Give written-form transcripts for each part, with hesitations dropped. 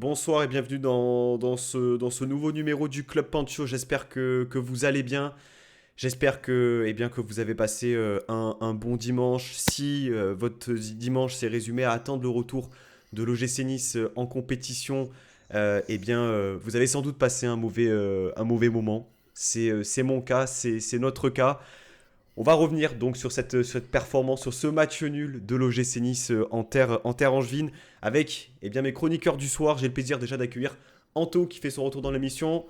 bonsoir et bienvenue dans ce nouveau numéro du Club Pancho. J'espère que vous allez bien. J'espère que vous avez passé un bon dimanche. Si votre dimanche s'est résumé à attendre le retour de l'OGC Nice en compétition, vous avez sans doute passé un mauvais moment. C'est mon cas, c'est notre cas. On va revenir donc sur cette performance, sur ce match nul de l'OGC Nice en terre angevine, avec mes chroniqueurs du soir. J'ai le plaisir déjà d'accueillir Anto qui fait son retour dans l'émission.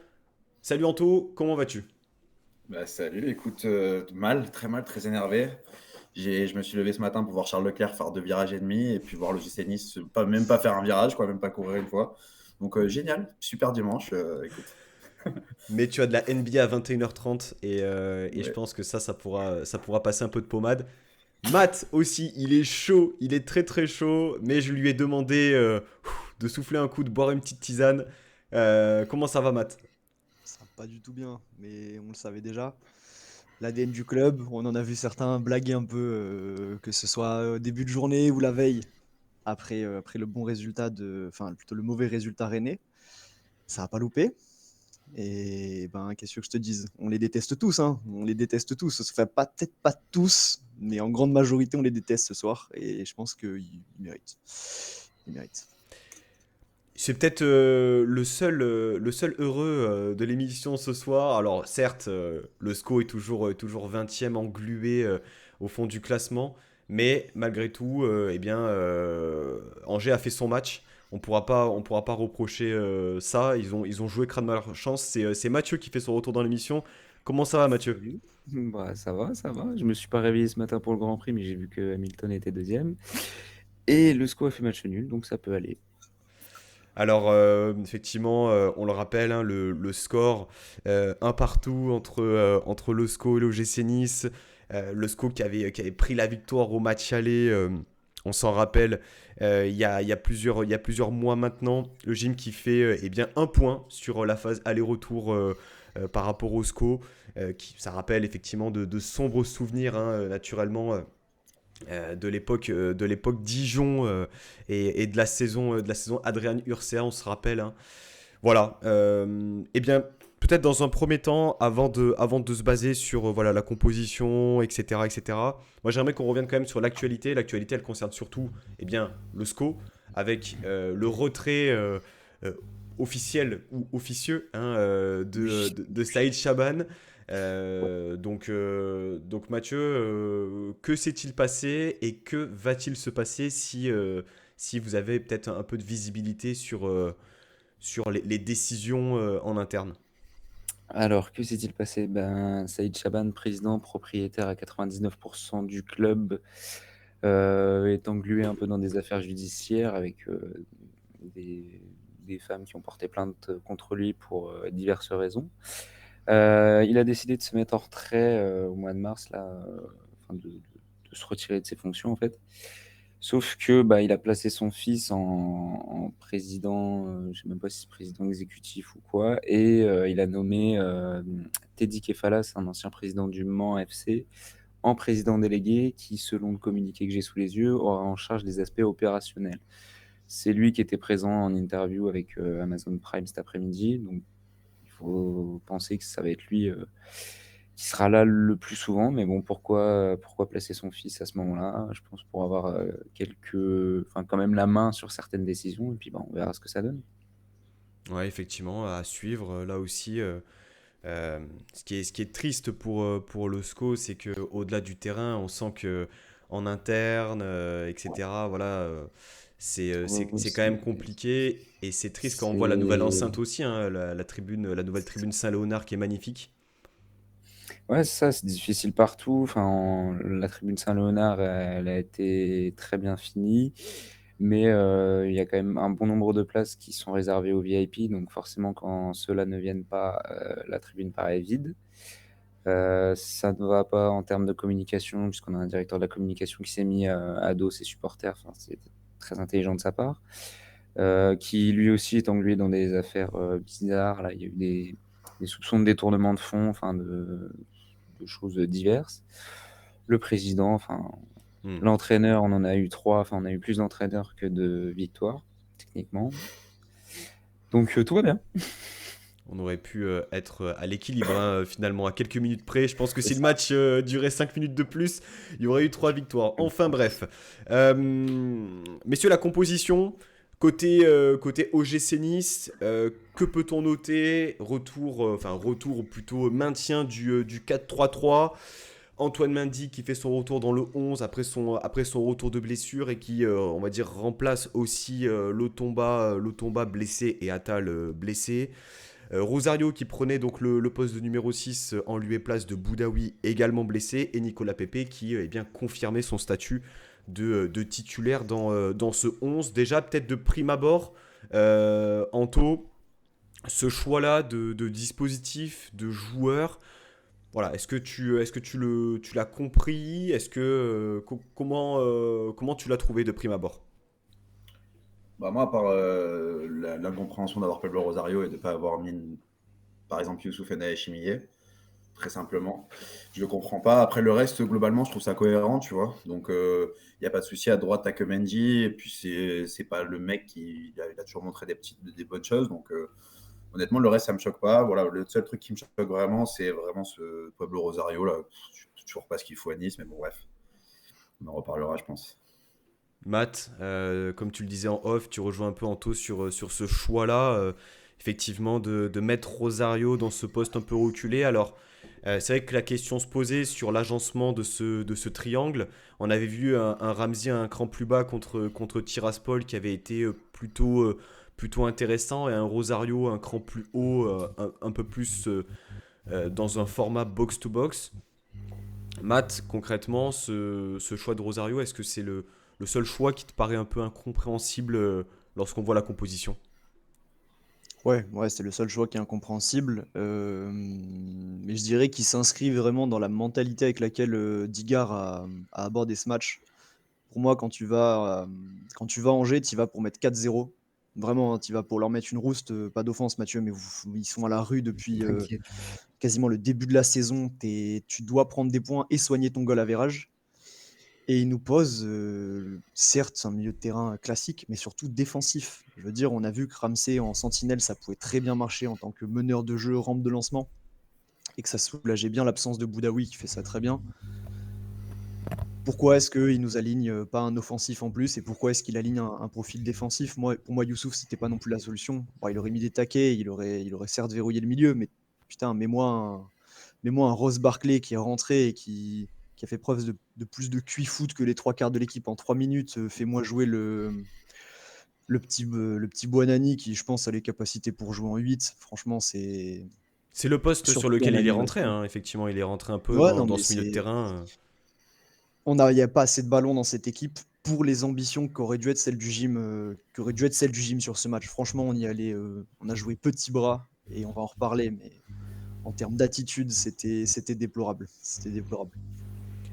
Salut Anto, comment vas-tu? Bah, salut, écoute, mal, très énervé. Je me suis levé ce matin pour voir Charles Leclerc faire 2 virages et demi et puis voir le GC Nice même pas faire un virage, quoi, même pas courir une fois. Donc génial, super dimanche, écoute. Mais tu as de la NBA à 21h30 et je Ouais. pense que ça pourra passer un peu de pommade. Matt aussi, il est chaud, il est très très chaud, mais je lui ai demandé de souffler un coup, de boire une petite tisane. Comment ça va Matt? Ça va pas du tout bien, mais on le savait déjà. L'ADN du club, on en a vu certains blaguer un peu, que ce soit au début de journée ou la veille, après le bon résultat enfin plutôt le mauvais résultat rennais. Ça a pas loupé. Et ben, qu'est-ce que je te dise? On les déteste tous, hein. On les déteste tous. Enfin, peut-être pas tous, mais en grande majorité, on les déteste ce soir. Et je pense qu'ils méritent. Ils méritent. C'est peut-être le seul heureux de l'émission ce soir. Alors certes, le SCO est toujours 20e englué au fond du classement, mais malgré tout, Angers a fait son match. On pourra pas reprocher ça. Ils ont joué crâne leur chance. C'est Mathieu qui fait son retour dans l'émission. Comment ça va Mathieu? Salut. Bah, ça va, ça va. Je me suis pas réveillé ce matin pour le Grand Prix, mais j'ai vu que Hamilton était deuxième. Et le SCO a fait match nul, donc ça peut aller. Alors, effectivement, on le rappelle, hein, le score, un partout entre le SCO et l'OGC Nice. Le SCO qui avait pris la victoire au match aller, on s'en rappelle, il y a plusieurs mois maintenant. Le gym qui fait un point sur la phase aller-retour par rapport au SCO. Ça rappelle effectivement de sombres souvenirs, hein, naturellement. De l'époque Dijon et de la saison Adrian Urcea, on se rappelle, hein. Voilà. Peut-être dans un premier temps, avant de se baser sur voilà, la composition, etc., etc., moi j'aimerais qu'on revienne quand même sur l'actualité. L'actualité, elle concerne surtout le SCO, avec le retrait euh, officiel ou officieux, hein, de Saïd Chaban. Ouais. Donc Mathieu, que s'est-il passé et que va-t-il se passer si vous avez peut-être un peu de visibilité sur les décisions en interne? Alors, que s'est-il passé? Ben, Saïd Chaban, président, propriétaire à 99% du club, est englué un peu dans des affaires judiciaires avec des, des femmes qui ont porté plainte contre lui pour diverses raisons. Il a décidé de se mettre en retrait au mois de mars, là, enfin de se retirer de ses fonctions en fait. Sauf que bah, il a placé son fils en président, je sais même pas si c'est président exécutif ou quoi, et il a nommé Teddy Kefalas, un ancien président du Mans FC, en président délégué, qui, selon le communiqué que j'ai sous les yeux, aura en charge des aspects opérationnels. C'est lui qui était présent en interview avec Amazon Prime cet après-midi, donc il faut penser que ça va être lui qui sera là le plus souvent. Mais bon, pourquoi placer son fils à ce moment-là? Je pense pour avoir enfin, quand même la main sur certaines décisions. Et puis, bah, on verra ce que ça donne. Ouais, effectivement, à suivre là aussi. Ce qui est triste pour le SCO, c'est que au-delà du terrain, on sent que en interne, etc. Voilà, c'est quand Aussi, même compliqué et c'est triste quand on voit la nouvelle c'est enceinte aussi, hein, la nouvelle tribune Saint-Léonard qui est magnifique. ouais, c'est ça, c'est difficile partout. Enfin, la tribune Saint-Léonard, elle a été très bien finie, mais il y a quand même un bon nombre de places qui sont réservées aux VIP, donc forcément, quand ceux-là ne viennent pas, la tribune paraît vide. Ça ne va pas en termes de communication, puisqu'on a un directeur de la communication qui s'est mis à dos ses supporters. Enfin, c'est très intelligent de sa part. Qui lui aussi est englué dans des affaires bizarres. Là, il y a eu des soupçons de détournement de fonds, enfin de choses diverses. Le président, enfin Hmm. l'entraîneur, on en a eu trois. Enfin, on a eu plus d'entraîneurs que de victoires, techniquement. Donc tout va bien. On aurait pu être à l'équilibre, hein, finalement, à quelques minutes près. Je pense que C'est si le ça. match durait 5 minutes de plus, il y aurait eu 3 victoires. Enfin bref. Messieurs, la composition, côté OGC Nice, que peut-on noter? Retour ou plutôt maintien du 4-3-3. Antoine Mendy qui fait son retour dans le 11 après son retour de blessure et qui, on va dire, remplace aussi Lotomba blessé et Attal blessé. Rosario qui prenait donc le poste de numéro 6 en lieu et place de Boudaoui également blessé et Nicolas Pepe qui bien confirmé son statut de titulaire dans ce 11. Déjà peut-être de prime abord, Anto, ce choix-là de dispositif, de joueurs, voilà, est-ce que tu l'as compris? Comment tu l'as trouvé de prime abord? Bah, moi, à part l'incompréhension d'avoir Pablo Rosario et de ne pas avoir mis, par exemple, Youssouf Enda et Chimillé, très simplement. Je ne le comprends pas. Après, le reste, globalement, je trouve ça cohérent, tu vois. Donc, il n'y a pas de souci. À droite, t'as que Mendy. Et puis, c'est pas le mec qui il a toujours montré des bonnes choses. Donc, honnêtement, le reste, ça me choque pas. Voilà, le seul truc qui me choque vraiment, c'est vraiment ce Pablo Rosario, là. Je sais toujours pas ce qu'il faut à Nice, mais bon, bref. On en reparlera, je pense. Matt, comme tu le disais en off, tu rejoins un peu Anto sur ce choix-là, effectivement, de mettre Rosario dans ce poste un peu reculé. Alors, c'est vrai que la question se posait sur l'agencement de ce triangle. On avait vu un Ramsey un cran plus bas contre Tiraspol qui avait été plutôt intéressant et un Rosario un cran plus haut, un peu plus dans un format box-to-box. Matt, concrètement, ce choix de Rosario, est-ce que c'est le seul choix qui te paraît un peu incompréhensible lorsqu'on voit la composition? Ouais, ouais, c'est le seul choix qui est incompréhensible. Mais je dirais qu'il s'inscrit vraiment dans la mentalité avec laquelle Digard a abordé ce match. Pour moi, quand tu vas à Angers, tu y vas pour mettre 4-0. Vraiment, tu y vas pour leur mettre une rouste. Pas d'offense, Mathieu, mais ils sont à la rue depuis T'inquiète. quasiment le début de la saison. Tu dois prendre des points et soigner ton goal average. Et il nous pose, certes, un milieu de terrain classique, mais surtout défensif. Je veux dire, on a vu que Ramsey en sentinelle, ça pouvait très bien marcher en tant que meneur de jeu, rampe de lancement, et que ça soulageait bien l'absence de Boudaoui qui fait ça très bien. Pourquoi est-ce qu'il nous aligne pas un offensif en plus et pourquoi est-ce qu'il aligne un profil défensif? Pour moi, Youssouf, c'était pas non plus la solution. Bon, il aurait mis des taquets, il aurait certes verrouillé le milieu, mais putain, mets-moi un Ross Barkley qui est rentré et qui a fait preuve de plus de QI-foot que les trois quarts de l'équipe en 3 minutes. Fais-moi jouer le petit Buonani qui, je pense, a les capacités pour jouer en 8. Franchement, c'est C'est le poste sur surtout dans lequel il est rentré, l'animation. hein, effectivement. Il est rentré un peu Ouais, dans, non, dans mais ce milieu de c'est terrain. il n'y a pas assez de ballons dans cette équipe pour les ambitions qu'aurait dû être celle du gym, sur ce match. Franchement, on y allait, on a joué petit bras et on va en reparler, mais en termes d'attitude, c'était déplorable. C'était déplorable.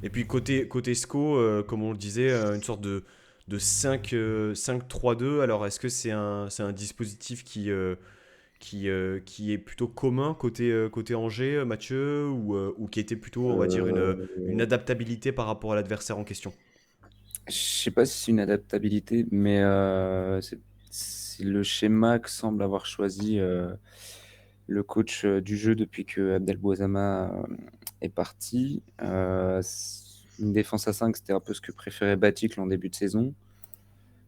Et puis côté SCO, comme on le disait, une sorte de 5-3-2. Alors est-ce que c'est un dispositif qui est plutôt commun côté Angers, Mathieu, ou qui était plutôt, on va dire, une Euh, adaptabilité par rapport à l'adversaire en question? je sais pas si c'est une adaptabilité, mais c'est le schéma que semble avoir choisi le coach du jeu depuis que Abdel Bouazama est parti. Une défense à 5, c'était un peu ce que préférait Batik en début de saison.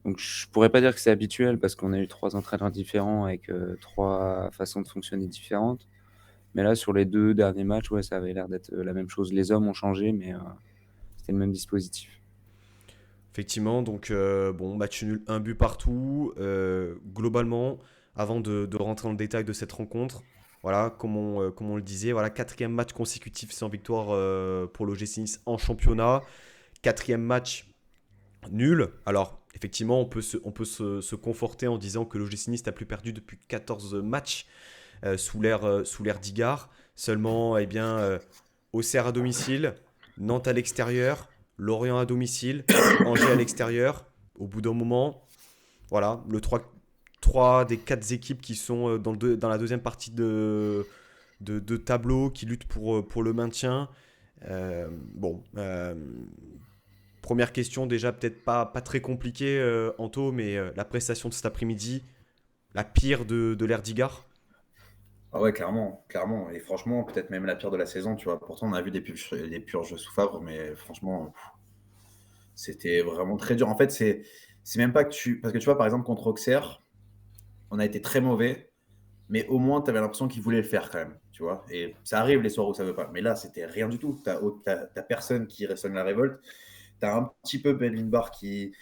Donc je pourrais pas dire que c'est habituel parce qu'on a eu trois entraîneurs différents avec trois façons de fonctionner différentes. Mais là, sur les deux derniers matchs, ouais, ça avait l'air d'être la même chose. Les hommes ont changé, mais c'était le même dispositif. Effectivement, donc bon, match nul, un but partout. Globalement, avant de rentrer dans le détail de cette rencontre, voilà, comme on le disait, voilà, quatrième match consécutif sans victoire pour l'OGC Nice en championnat. Quatrième match nul. Alors, effectivement, on peut se conforter en disant que l'OGC Nice n'a plus perdu depuis 14 matchs sous l'ère d'Igard. Seulement, eh bien, Auxerre à domicile, Nantes à l'extérieur, Lorient à domicile, Angers à l'extérieur. Au bout d'un moment, voilà, le 3 des 4 équipes qui sont dans la deuxième partie de tableau, qui luttent pour le maintien. Bon, première question déjà peut-être pas très compliquée, Anto, mais la prestation de cet après-midi, La pire de l'ère d'Igar? Ah ouais, clairement, clairement. Et franchement, peut-être même la pire de la saison, tu vois. Pourtant, on a vu des purges sous Favre, mais franchement, c'était vraiment très dur. En fait, c'est même pas que tu. Parce que tu vois, par exemple, contre Auxerre, on a été très mauvais, mais au moins, tu avais l'impression qu'ils voulaient le faire quand même, tu vois. Et ça arrive les soirs où ça veut pas. Mais là, c'était rien du tout. T'as personne qui ressonne la révolte. T'as un petit peu Melvin Barr qui.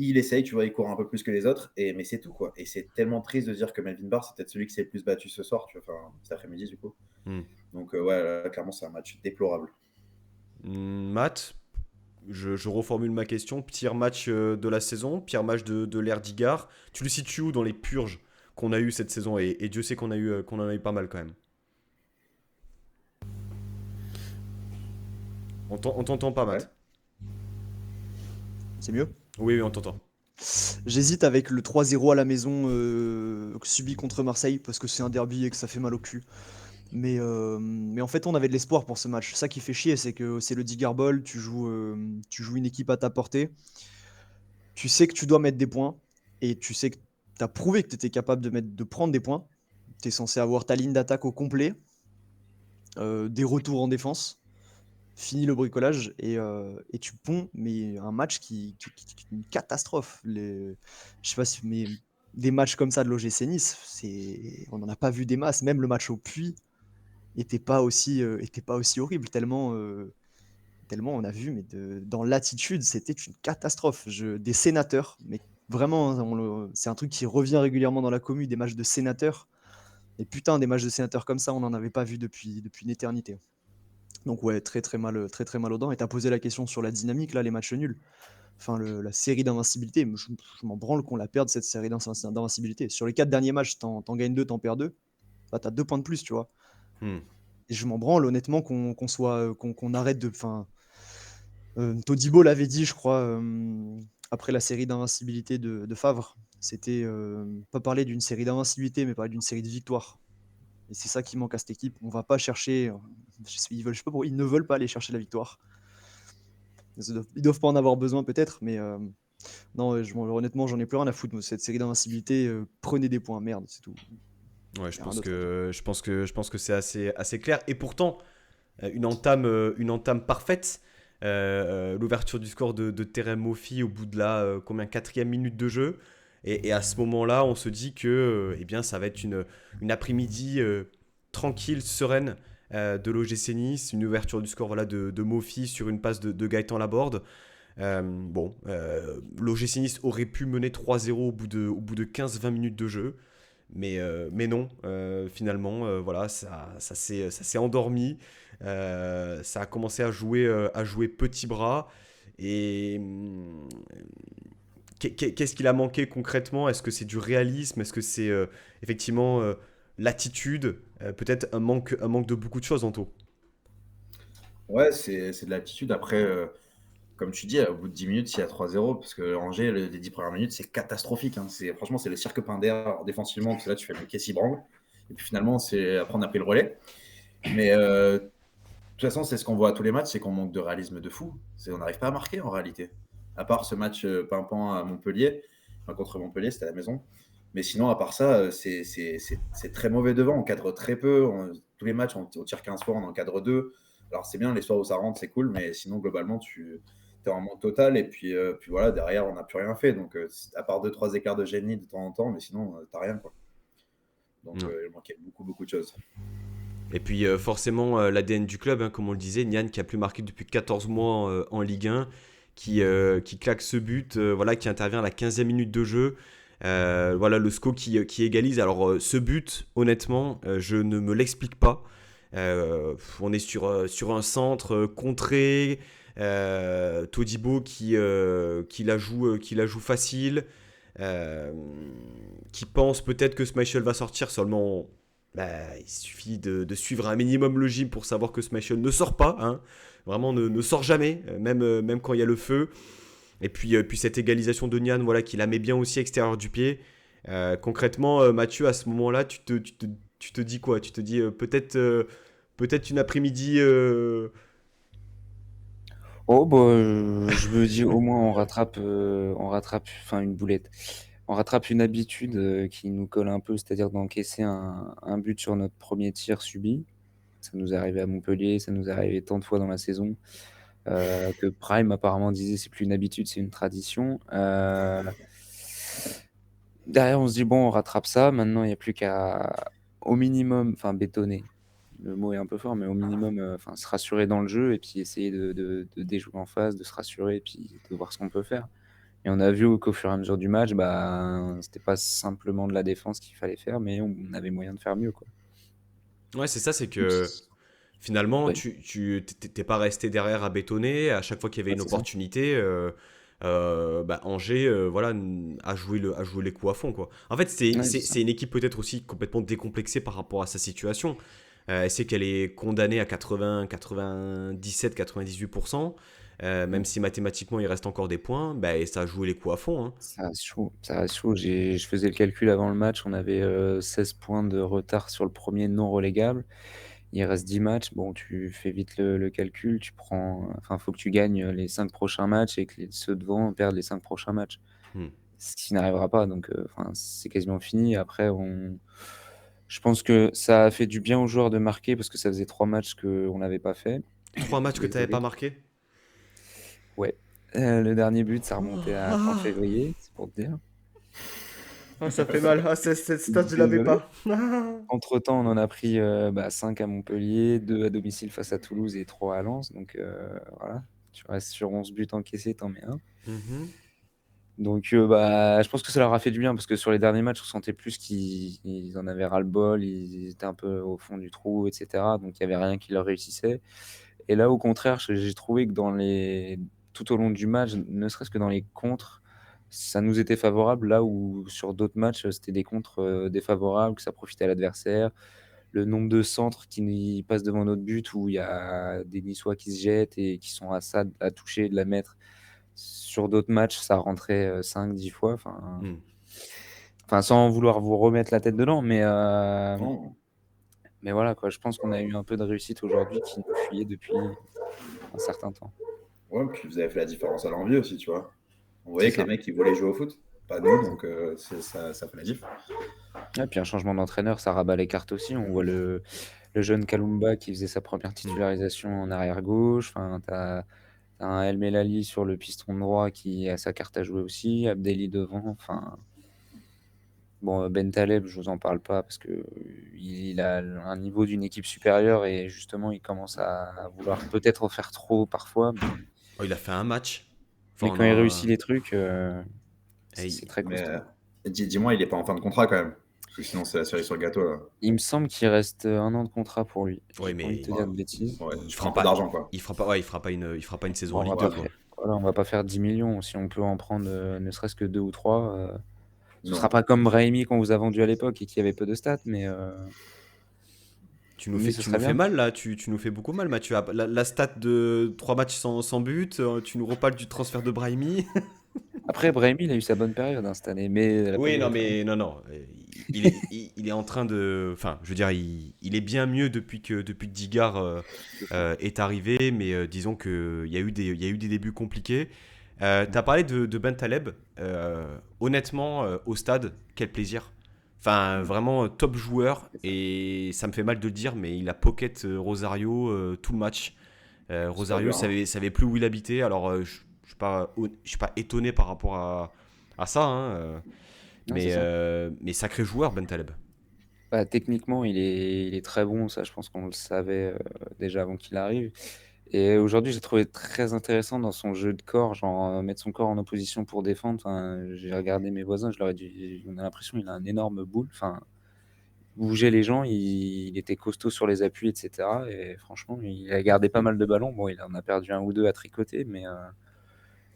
Il essaye, tu vois, il court un peu plus que les autres, mais c'est tout, quoi. Et c'est tellement triste de dire que Melvin Barr, c'est peut-être celui qui s'est le plus battu ce soir, tu vois, enfin, cet après-midi, du coup. Hmm. Donc, ouais, là, clairement, c'est un match déplorable. Matt, je reformule ma question. Pire match de la saison, pire match de l'ère d'Igar. Tu le situes où dans les purges qu'on a eu cette saison et Dieu sait qu'on en a eu pas mal quand même. On t'entend pas, Ouais. Matt. C'est mieux? Oui, oui, on t'entend. J'hésite avec le 3-0 à la maison subi contre Marseille parce que c'est un derby et que ça fait mal au cul. Mais en fait, on avait de l'espoir pour ce match. Ça qui fait chier, c'est que c'est le Digar Ball, tu joues une équipe à ta portée. Tu sais que tu dois mettre des points et tu sais que tu as prouvé que tu étais capable de prendre des points. Tu es censé avoir ta ligne d'attaque au complet, des retours en défense, fini le bricolage et tu ponds mais un match qui est une catastrophe. Je sais pas si, mais des matchs comme ça de l'OGC Nice, on n'en a pas vu des masses. Même le match au Puy était pas aussi horrible tellement on a vu, mais dans l'attitude, c'était une catastrophe. Des sénateurs, mais vraiment, c'est un truc qui revient régulièrement dans la commu, des matchs de sénateurs. Et putain, des matchs de sénateurs comme ça, on n'en avait pas vu depuis une éternité. Donc ouais, très très mal aux dents. Et t'as posé la question sur la dynamique, là, les matchs nuls. Enfin, la série d'invincibilité, je m'en branle qu'on la perde, cette série d'invincibilité. Sur les 4 derniers matchs, t'en gagnes 2, t'en perds 2. Bah, t'as 2 points de plus, tu vois. Hmm. Et je m'en branle, honnêtement, qu'on arrête de... Enfin, Todibo l'avait dit, je crois, après la série d'invincibilité de Favre. C'était pas parler d'une série d'invincibilité, mais parler d'une série de victoires. Et c'est ça qui manque à cette équipe. On va pas chercher. Je sais pas pourquoi ils ne veulent pas aller chercher la victoire. Ils doivent pas en avoir besoin peut-être, mais non, honnêtement, j'en ai plus rien à foutre. Cette série d'invincibilité, prenez des points, merde, c'est tout. Ouais, Y a rien d'autre à dire. je pense que c'est assez clair. Et pourtant, une entame parfaite. L'ouverture du score de Terem Moffi au bout de la quatrième minute de jeu. Et à ce moment-là, on se dit que eh bien, ça va être une après-midi tranquille, sereine de l'OGC Nice. Une ouverture du score voilà, de Moffi sur une passe de Gaëtan Laborde. L'OGC Nice aurait pu mener 3-0 au bout de 15-20 minutes de jeu. Mais non, finalement, voilà, ça s'est endormi. Ça a commencé à jouer petit bras. Et qu'est-ce qu'il a manqué concrètement? Est-ce que c'est du réalisme? Est-ce que c'est effectivement l'attitude? Peut-être un manque de beaucoup de choses, Anto. Ouais, c'est de l'attitude. Après, comme tu dis, au bout de 10 minutes, s'il y a 3-0, parce que Angers, les 10 premières minutes, c'est catastrophique. Hein. Franchement, c'est le cirque Pinder défensivement, parce que là, tu fais le Kessie Brangle. Et puis finalement, après, on a pris le relais. Mais de toute façon, c'est ce qu'on voit à tous les matchs, c'est qu'on manque de réalisme de fou. On n'arrive pas à marquer en réalité. À part ce match pimpant à Montpellier, enfin, contre Montpellier, c'était à la maison. Mais sinon, à part ça, c'est très mauvais devant. On cadre très peu. Tous les matchs, on tire 15 fois, on en cadre 2. Alors, c'est bien, les soirs où ça rentre, c'est cool. Mais sinon, globalement, tu es en manque total. Et puis voilà, derrière, on n'a plus rien fait. Donc, à part 2-3 écarts de génie de temps en temps, mais sinon, t'as rien. Quoi. Donc, Non. il manquait beaucoup, beaucoup de choses. Et puis forcément l'ADN du club, hein, comme on le disait, Nian qui a plus marqué depuis 14 mois en Ligue 1, qui claque ce but, voilà, qui intervient à la 15e minute de jeu. Voilà le SCO qui égalise. Alors ce but, honnêtement, je ne me l'explique pas. On est sur un centre contré, Todibo qui la joue facile, euh, qui pense peut-être que Schmeichel va sortir, seulement bah, il suffit de suivre un minimum le gym pour savoir que Schmeichel ne sort pas, hein. Vraiment ne sort jamais, même quand il y a le feu. Et puis cette égalisation de Nian, voilà, qui la met bien aussi extérieur du pied. Concrètement, Mathieu, à ce moment-là, tu te dis quoi? Tu te dis peut-être une après-midi. Oh, bah, je me dis au moins on rattrape enfin une boulette. on rattrape une habitude qui nous colle un peu, c'est-à-dire d'encaisser un but sur notre premier tir subi. Ça nous est arrivé à Montpellier, ça nous est arrivé tant de fois dans la saison que Prime apparemment disait c'est plus une habitude, c'est une tradition. Derrière, on se dit bon, on rattrape ça. Maintenant, il n'y a plus qu'à, au minimum, enfin bétonner. Le mot est un peu fort, mais au minimum, enfin se rassurer dans le jeu et puis essayer de déjouer en face, de se rassurer et puis de voir ce qu'on peut faire. Et on a vu qu'au fur et à mesure du match, bah, c'était pas simplement de la défense qu'il fallait faire, mais on avait moyen de faire mieux, quoi. Ouais, c'est ça, c'est que finalement, Ouais, tu t'es pas resté derrière à bétonner. À chaque fois qu'il y avait ouais, une c'est ça. opportunité, bah, Angers voilà, a joué les coups à fond, quoi. En fait, Ouais, c'est ça. c'est une équipe peut-être aussi complètement décomplexée par rapport à sa situation. Elle sait qu'elle est condamnée à 80, 97, 98%. Mm. Même si mathématiquement il reste encore des points, bah, et ça a joué les coups à fond, hein. Ça reste chaud. Ça reste chaud. Je faisais le calcul avant le match. On avait 16 points de retard sur le premier non relégable. Il reste 10 matchs. Bon, tu fais vite le calcul. Tu prends, enfin, faut que tu gagnes les 5 prochains matchs et que ceux devant perdent les 5 prochains matchs. Hmm. Ce qui n'arrivera pas. Donc, enfin, c'est quasiment fini. Après, je pense que ça a fait du bien aux joueurs de marquer parce que ça faisait 3 matchs qu'on n'avait pas fait. 3 matchs que tu n'avais pas Désolé. marqué. Ouais. Le dernier but, ça Oh, remontait à fin ah, février, c'est pour te dire. ah, ça fait mal. Ah, cette stat, je l'avais Désolé. pas. Ah. Entre-temps, on en a pris 5 à Montpellier, 2 à domicile face à Toulouse et 3 à Lens. Donc voilà, tu restes sur 11 buts encaissés, t'en mets un. Mhm. Donc bah, je pense que ça leur a fait du bien parce que sur les derniers matchs, on sentait plus qu'ils en avaient ras-le-bol, ils étaient un peu au fond du trou, etc. Donc il n'y avait rien qui leur réussissait. Et là, au contraire, j'ai trouvé que tout au long du match, ne serait-ce que dans les contres, ça nous était favorable, là où sur d'autres matchs, c'était des contres défavorables, que ça profitait à l'adversaire. Le nombre de centres qui passent devant notre but, où il y a des Niçois qui se jettent et qui sont à ça à toucher, de la mettre. Sur d'autres matchs, ça rentrait 5-10 fois. Hmm. Enfin, sans vouloir vous remettre la tête dedans, Non. mais voilà, quoi. Je pense qu'on a eu un peu de réussite aujourd'hui qui nous fuyait depuis un certain temps. Ouais, puis vous avez fait la différence à l'envie aussi, tu vois. On C'est voyait que les ça. mecs, ils voulaient jouer au foot, pas nous, donc ça fait la diff. Et puis un changement d'entraîneur, ça rabat les cartes aussi. On voit le jeune Kalumba qui faisait sa première Hmm. titularisation en arrière gauche. Enfin, t'as un El Melali sur le piston droit qui a sa carte à jouer aussi. Abdelli devant. Enfin, bon, Ben Taleb, je vous en parle pas parce que il a un niveau d'une équipe supérieure et justement, il commence à vouloir peut-être en faire trop parfois. Oh, il a fait un match. Mais Enfin, on quand il réussit a. les trucs, c'est Eh, très Mais costaud. dis-moi, il est pas en fin de contrat quand même. Parce que sinon, c'est la cerise sur le gâteau, là. Il me semble qu'il reste 1 an de contrat pour lui. ouais, J'ai pas envie mais de te Ouais, dire de bêtises. ouais, il je prends fera un peu pas. d'argent, quoi. Il fera pas. Ouais, il fera pas une saison Bon, en Ligue 2, quoi. on va pas faire 10 millions. Si on peut en prendre ne serait-ce que 2 ou 3, ce sera Non. pas comme Brahimi qu'on vous a vendu à l'époque et qui avait peu de stats, mais ce Tu serait nous fais bien. mal là, tu nous fais beaucoup mal, Mathieu. Ah, la stat de 3 matchs sans but, tu nous reparles du transfert de Brahimi. Après, Brahimi, il a eu sa bonne période cette année, mais elle a pas Oui, non, duré très mais longtemps. non, non. Il est en train de. Enfin, je veux dire, il est bien mieux depuis que Digard C'est ça. est arrivé, mais disons qu'il y a eu il y a eu des débuts compliqués. T'as parlé de Ben Taleb. Honnêtement, au stade, quel plaisir. Enfin, vraiment top joueur, C'est ça. et ça me fait mal de le dire, mais il a pocket Rosario tout le match. C'est pas Rosario dur, hein. savait plus où il habitait, alors je suis pas étonné par rapport à ça, hein, Ouais, c'est ça. mais sacré joueur, Ben Taleb. Bah, techniquement, il est très bon, ça je pense qu'on le savait déjà avant qu'il arrive. Et aujourd'hui, j'ai trouvé très intéressant dans son jeu de corps, genre mettre son corps en opposition pour défendre. Enfin, j'ai regardé mes voisins, je leur ai dit, on a l'impression qu'il a un énorme boule. Enfin, il bougeait les gens, il était costaud sur les appuis, etc. Et franchement, il a gardé pas mal de ballons. Bon, il en a perdu un ou deux à tricoter, mais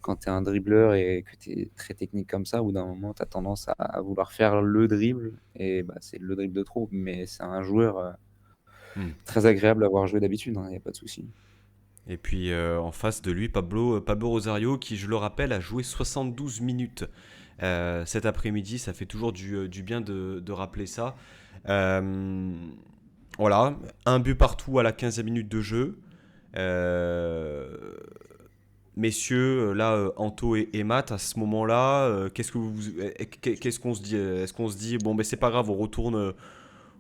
quand tu es un dribbleur et que tu es très technique comme ça, au bout d'un moment, tu as tendance à vouloir faire le dribble. Et bah, c'est le dribble de trop, mais c'est un joueur Hmm. très agréable à avoir joué d'habitude, il n'y a pas de souci. Et puis en face de lui, Pablo Rosario, qui, je le rappelle, a joué 72 minutes cet après-midi. Ça fait toujours du bien de rappeler ça. Euh, voilà, un but partout à la 15e minute de jeu. Euh, messieurs, là, Anto et Matt, à ce moment-là, qu'est-ce qu'on se dit? Est-ce qu'on se dit, bon, ben c'est pas grave, on retourne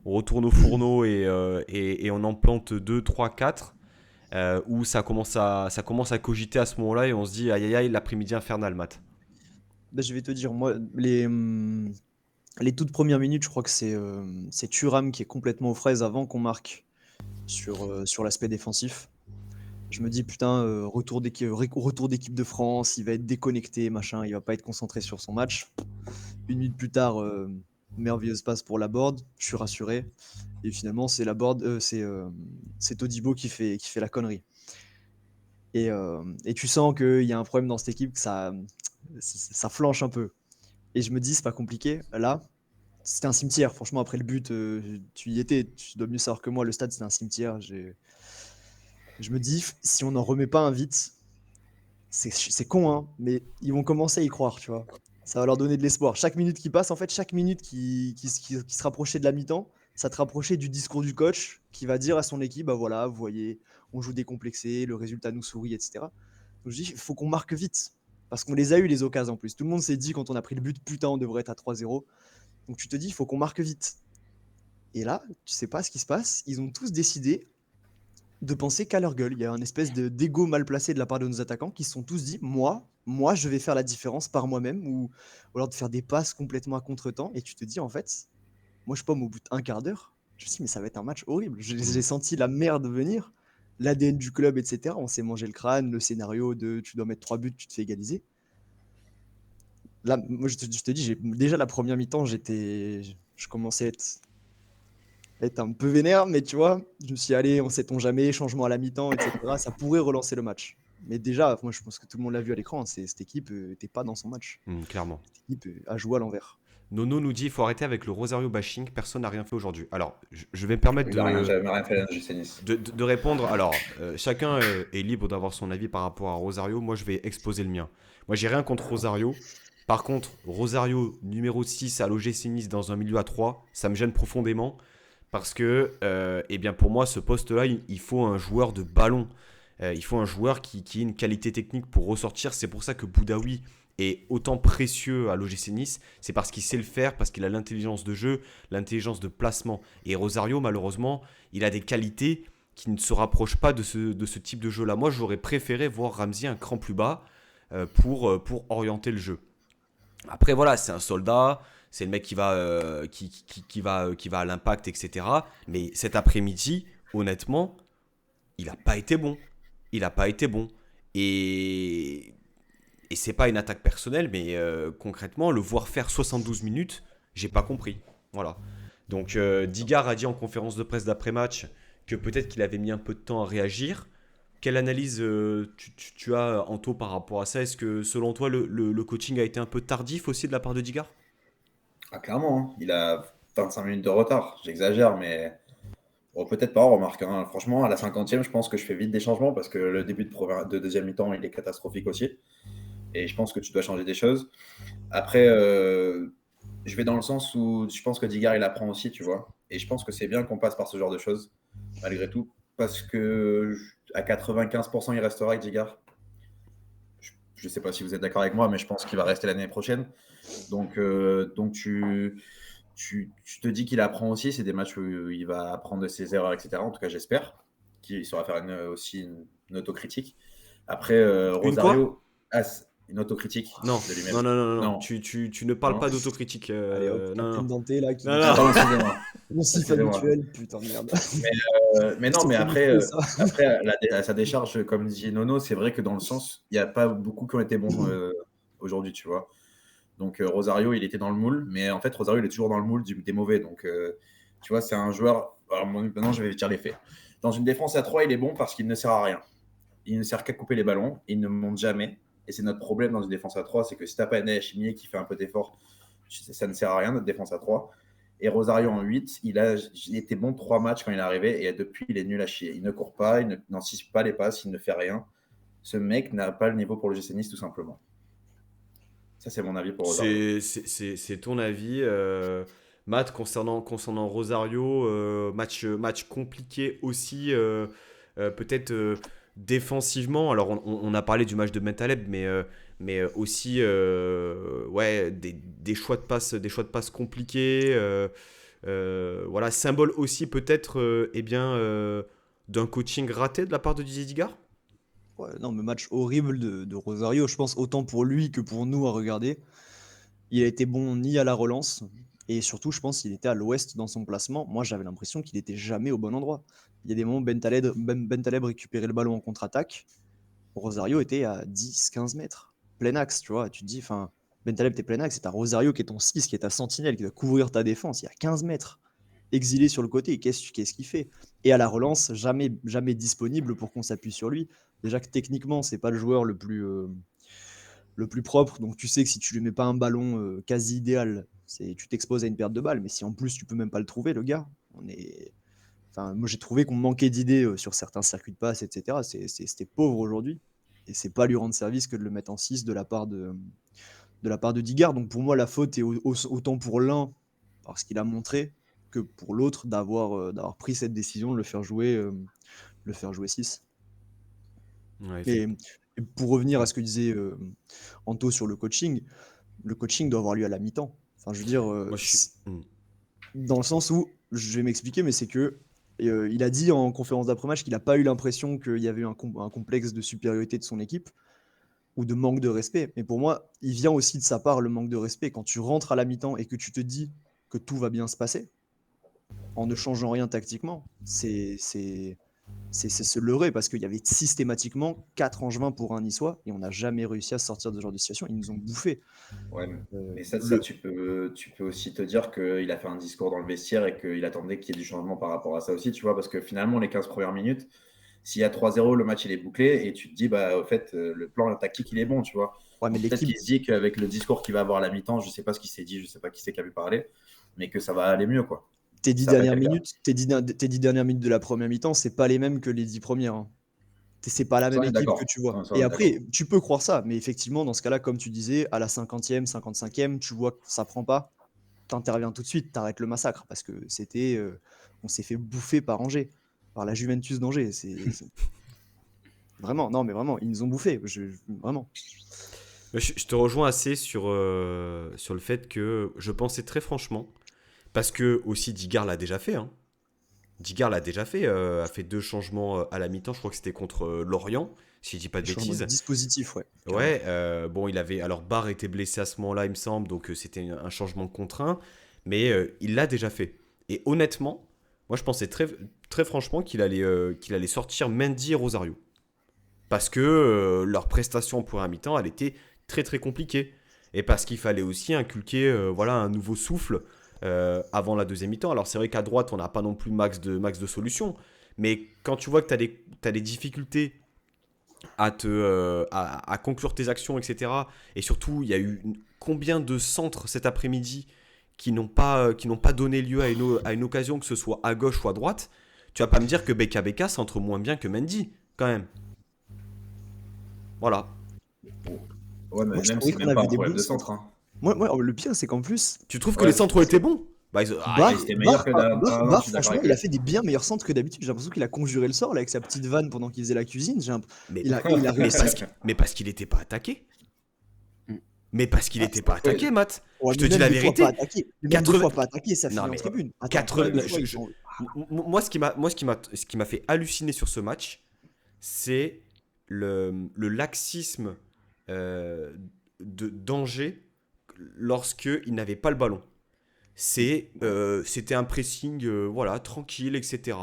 au fourneau et on en plante 2, 3, 4 ou ça commence à cogiter à ce moment-là et on se dit, aïe aïe aïe, l'après-midi infernal, Matt. Bah, je vais te dire, moi, les toutes premières minutes, je crois que c'est Thuram qui est complètement aux fraises avant qu'on marque sur l'aspect défensif. Je me dis, putain, retour d'équipe de France, il va être déconnecté, machin, il va pas être concentré sur son match. Une minute plus tard, merveilleuse passe pour Laborde, je suis rassuré. Et finalement, c'est Todibo qui fait la connerie. Et tu sens qu'il y a un problème dans cette équipe, que ça flanche un peu. Et je me dis, c'est pas compliqué. Là, c'était un cimetière. Franchement, après le but, tu y étais, tu dois mieux savoir que moi. Le stade, c'était un cimetière. Je me dis, si on n'en remet pas un vite, c'est con, hein, mais ils vont commencer à y croire, tu vois. Ça va leur donner de l'espoir. Chaque minute qui passe, en fait, chaque minute qui se rapprochait de la mi-temps, ça te rapprochait du discours du coach qui va dire à son équipe, bah voilà, vous voyez, on joue décomplexé, le résultat nous sourit, etc. Donc je dis, il faut qu'on marque vite. Parce qu'on les a eu les occasions en plus. Tout le monde s'est dit quand on a pris le but, putain, on devrait être à 3-0. Donc tu te dis, il faut qu'on marque vite. Et là, tu sais pas ce qui se passe. Ils ont tous décidé de penser qu'à leur gueule. Il y a une espèce d'ego mal placé de la part de nos attaquants qui se sont tous dit, moi, je vais faire la différence par moi-même, ou alors de faire des passes complètement à contre-temps. Et tu te dis, en fait, moi, je pomme au bout d'un quart d'heure. Je me suis dit, mais ça va être un match horrible. J'ai senti la merde venir, l'ADN du club, etc. On s'est mangé le crâne, le scénario de tu dois mettre 3 buts, tu te fais égaliser. Là, moi, je te dis, déjà la première mi-temps, je commençais à être un peu vénère, mais tu vois, je me suis dit, allez, on sait-on jamais, changement à la mi-temps, etc. Ça pourrait relancer le match. Mais déjà, moi, je pense que tout le monde l'a vu à l'écran, hein, cette équipe n'était pas dans son match. Clairement. Cette équipe a joué à l'envers. Nono nous dit il faut arrêter avec le Rosario bashing, personne n'a rien fait aujourd'hui. Alors, je vais me permettre Il a rien, jamais rien fait à l'OGC Nice. de répondre. Alors, chacun est libre d'avoir son avis par rapport à Rosario. Moi, je vais exposer le mien. Moi, j'ai rien contre Rosario. Par contre, Rosario numéro 6 à l'OGC Nice dans un milieu à 3, ça me gêne profondément. Parce que, eh bien, pour moi, ce poste-là, il faut un joueur de ballon. Il faut un joueur qui ait une qualité technique pour ressortir. C'est pour ça que Boudaoui est autant précieux à l'OGC Nice. C'est parce qu'il sait le faire, parce qu'il a l'intelligence de jeu, l'intelligence de placement. Et Rosario, malheureusement, il a des qualités qui ne se rapprochent pas de ce type de jeu-là. Moi, j'aurais préféré voir Ramsey un cran plus bas pour orienter le jeu. Après, voilà, c'est un soldat. C'est le mec qui va, qui va à l'impact, etc. Mais cet après-midi, honnêtement, il n'a pas été bon. Il n'a pas été bon. Et c'est pas une attaque personnelle, mais concrètement, le voir faire 72 minutes, j'ai pas compris. Voilà. Donc, Digard a dit en conférence de presse d'après-match que peut-être qu'il avait mis un peu de temps à réagir. Quelle analyse tu as, Anto, par rapport à ça? Est-ce que, selon toi, le coaching a été un peu tardif aussi de la part de Digard? Ah, clairement, hein. Il a 25 minutes de retard. J'exagère, mais bon, peut-être pas, on remarque, hein. Franchement, à la 50e, je pense que je fais vite des changements parce que le début de deuxième mi-temps, il est catastrophique aussi. Et je pense que tu dois changer des choses. Après, je vais dans le sens où je pense que Digard, il apprend aussi, tu vois. Et je pense que c'est bien qu'on passe par ce genre de choses, malgré tout. Parce que à 95%, il restera avec Digard. Je ne sais pas si vous êtes d'accord avec moi, mais je pense qu'il va rester l'année prochaine. Donc tu te dis qu'il apprend aussi. C'est des matchs où il va apprendre de ses erreurs, etc. En tout cas, j'espère qu'il saura faire aussi une autocritique. Après, Une quoi? Rosario, une autocritique Non, de lui-même. non, non, non, non. Non. Tu ne parles Non. pas d'autocritique. Allez hop, Non, Captain non. Dante là qui Non, dit non. Pardon, excusez-moi. mon siffle Excusez-moi. habituel, putain de merde. Mais non, C'est mais trop après, musclé, ça. à sa décharge, comme dit Nono, c'est vrai que dans le sens, il n'y a pas beaucoup qui ont été bons aujourd'hui, tu vois. Donc Rosario, il était dans le moule, mais en fait, Rosario, il est toujours dans le moule des mauvais. Donc, tu vois, c'est un joueur. Alors, maintenant, je vais dire les faits. Dans une défense à 3, il est bon parce qu'il ne sert à rien. Il ne sert qu'à couper les ballons. Il ne monte jamais. Et c'est notre problème dans une défense à 3, c'est que si tu n'as pas un Chimier qui fait un peu d'effort, ça ne sert à rien, notre défense à 3. Et Rosario en 8, il était bon 3 matchs quand il est arrivé. Et depuis, il est nul à chier. Il ne court pas, il n'anticipe pas les passes, il ne fait rien. Ce mec n'a pas le niveau pour le GC Nice, tout simplement. Ça, c'est mon avis pour Rosario. C'est ton avis. Matt, concernant Rosario, match compliqué aussi. Peut-être défensivement, alors on a parlé du match de Bentaleb, mais aussi ouais, des choix de passe compliqués. Voilà, symbole aussi peut-être d'un coaching raté de la part de Didier Digard. Ouais, non, mais match horrible de Rosario, je pense, autant pour lui que pour nous à regarder. Il a été bon ni à la relance, et surtout, je pense qu'il était à l'ouest dans son placement. Moi, j'avais l'impression qu'il était jamais au bon endroit. Il y a des moments où Bentaleb récupérait le ballon en contre-attaque. Rosario était à 10-15 mètres. Plein axe, tu vois. Tu te dis, enfin, Bentaleb, t'es plein axe, c'est ta Rosario qui est ton 6, qui est ta sentinelle, qui doit couvrir ta défense. Il y a 15 mètres. Exilé sur le côté, qu'est-ce qu'il fait? Et à la relance, jamais disponible pour qu'on s'appuie sur lui. Déjà que techniquement, c'est pas le joueur le plus propre, donc tu sais que si tu lui mets pas un ballon quasi idéal, tu t'exposes à une perte de balle. Mais si en plus tu peux même pas le trouver, le gars, enfin, moi j'ai trouvé qu'on manquait d'idées sur certains circuits de passe, etc. C'était pauvre aujourd'hui. Et c'est pas lui rendre service que de le mettre en 6 de la part de Digard. Donc pour moi, la faute est autant pour l'un, parce qu'il a montré, que pour l'autre d'avoir pris cette décision de le faire jouer 6. Ouais, Et, et pour revenir à ce que disait Anto sur le coaching doit avoir lieu à la mi-temps. Enfin, je veux dire, moi je suis. dans le sens où, je vais m'expliquer, mais c'est que il a dit en conférence d'après-match qu'il n'a pas eu l'impression qu'il y avait eu un complexe de supériorité de son équipe ou de manque de respect. Mais pour moi, il vient aussi de sa part le manque de respect. Quand tu rentres à la mi-temps et que tu te dis que tout va bien se passer, en ne changeant rien tactiquement, c'est se leurrer parce qu'il y avait systématiquement 4 Angevins pour un Niçois et on n'a jamais réussi à sortir de ce genre de situation. Ils nous ont bouffé. Ouais, mais ça tu peux aussi te dire qu'il a fait un discours dans le vestiaire et qu'il attendait qu'il y ait du changement par rapport à ça aussi, tu vois, parce que finalement, les 15 premières minutes, s'il y a 3-0, le match il est bouclé et tu te dis, bah, au fait, le plan tactique il est bon, tu vois. Ouais, mais Peut-être qu'il se dit qu'avec le discours qu'il va avoir à la mi-temps, je sais pas ce qu'il s'est dit, je sais pas qui c'est qui a pu parler, mais que ça va aller mieux, quoi. Tes 10 Ça va être dernières le cas. minutes, tes 10 dernières minutes de la première mi-temps, c'est pas les mêmes que les 10 premières. Hein. C'est pas la Ça, même on est équipe que d'accord. tu vois. Ça, on Et est après, d'accord. tu peux croire ça, mais effectivement, dans ce cas-là, comme tu disais, à la 50e, 55e, tu vois que ça prend pas, t'interviens tout de suite, t'arrêtes le massacre parce que on s'est fait bouffer par Angers, par la Juventus d'Angers. Vraiment, non, mais vraiment, ils nous ont bouffé, vraiment. Je te rejoins assez sur le fait que je pensais très franchement, parce que aussi Digard l'a déjà fait. Hein. Digard l'a déjà fait, a fait 2 changements à la mi-temps, je crois que c'était contre Lorient, si je dis pas de Changement de bêtises. dispositif, ouais. Carrément. Ouais, bon, il avait. Alors, Barre était blessé à ce moment-là, il me semble, donc c'était un changement contraint, mais il l'a déjà fait. Et honnêtement, moi je pensais très franchement qu'il allait sortir Mendy et Rosario. Parce que leur prestation pour un mi-temps, elle était très compliquée. Et parce qu'il fallait aussi inculquer voilà, un nouveau souffle avant la deuxième mi-temps. Alors c'est vrai qu'à droite, on n'a pas non plus max de solutions. Mais quand tu vois que tu as des difficultés à conclure tes actions, etc. Et surtout, il y a eu combien de centres cet après-midi qui n'ont pas donné lieu à une occasion, que ce soit à gauche ou à droite. Tu vas pas me dire que BKBK centre moins bien que Mendy, quand même. Voilà. Ouais, mais Moi, je même, trouvais c'est qu'on même pas avait un des problème bons de centre. centres. Hein. Moi, le pire, c'est qu'en plus, Tu trouves que les Ouais, centres étaient bons? Bah, Barre, c'était meilleur que non, je suis d'accord franchement, avec il a lui. fait des bien meilleurs centres que d'habitude. J'ai l'impression qu'il a conjuré le sort là, avec sa petite vanne pendant qu'il faisait la cuisine. mais, Il a mais réussi. parce qu'il n'était pas attaqué. Mais parce qu'il Ah, n'était pas attaqué, Oui. Matt. ouais, Je te mais dis même la des fois pas vérité. attaqué. Même des 80... fois pas attaqué, ça Non, finit en mais tribune. Attends, 80... combien de fois moi, ce qui m'a fait halluciner sur ce match, c'est le laxisme d'Angers lorsqu'il n'avait pas le ballon. C'était un pressing voilà, tranquille, etc.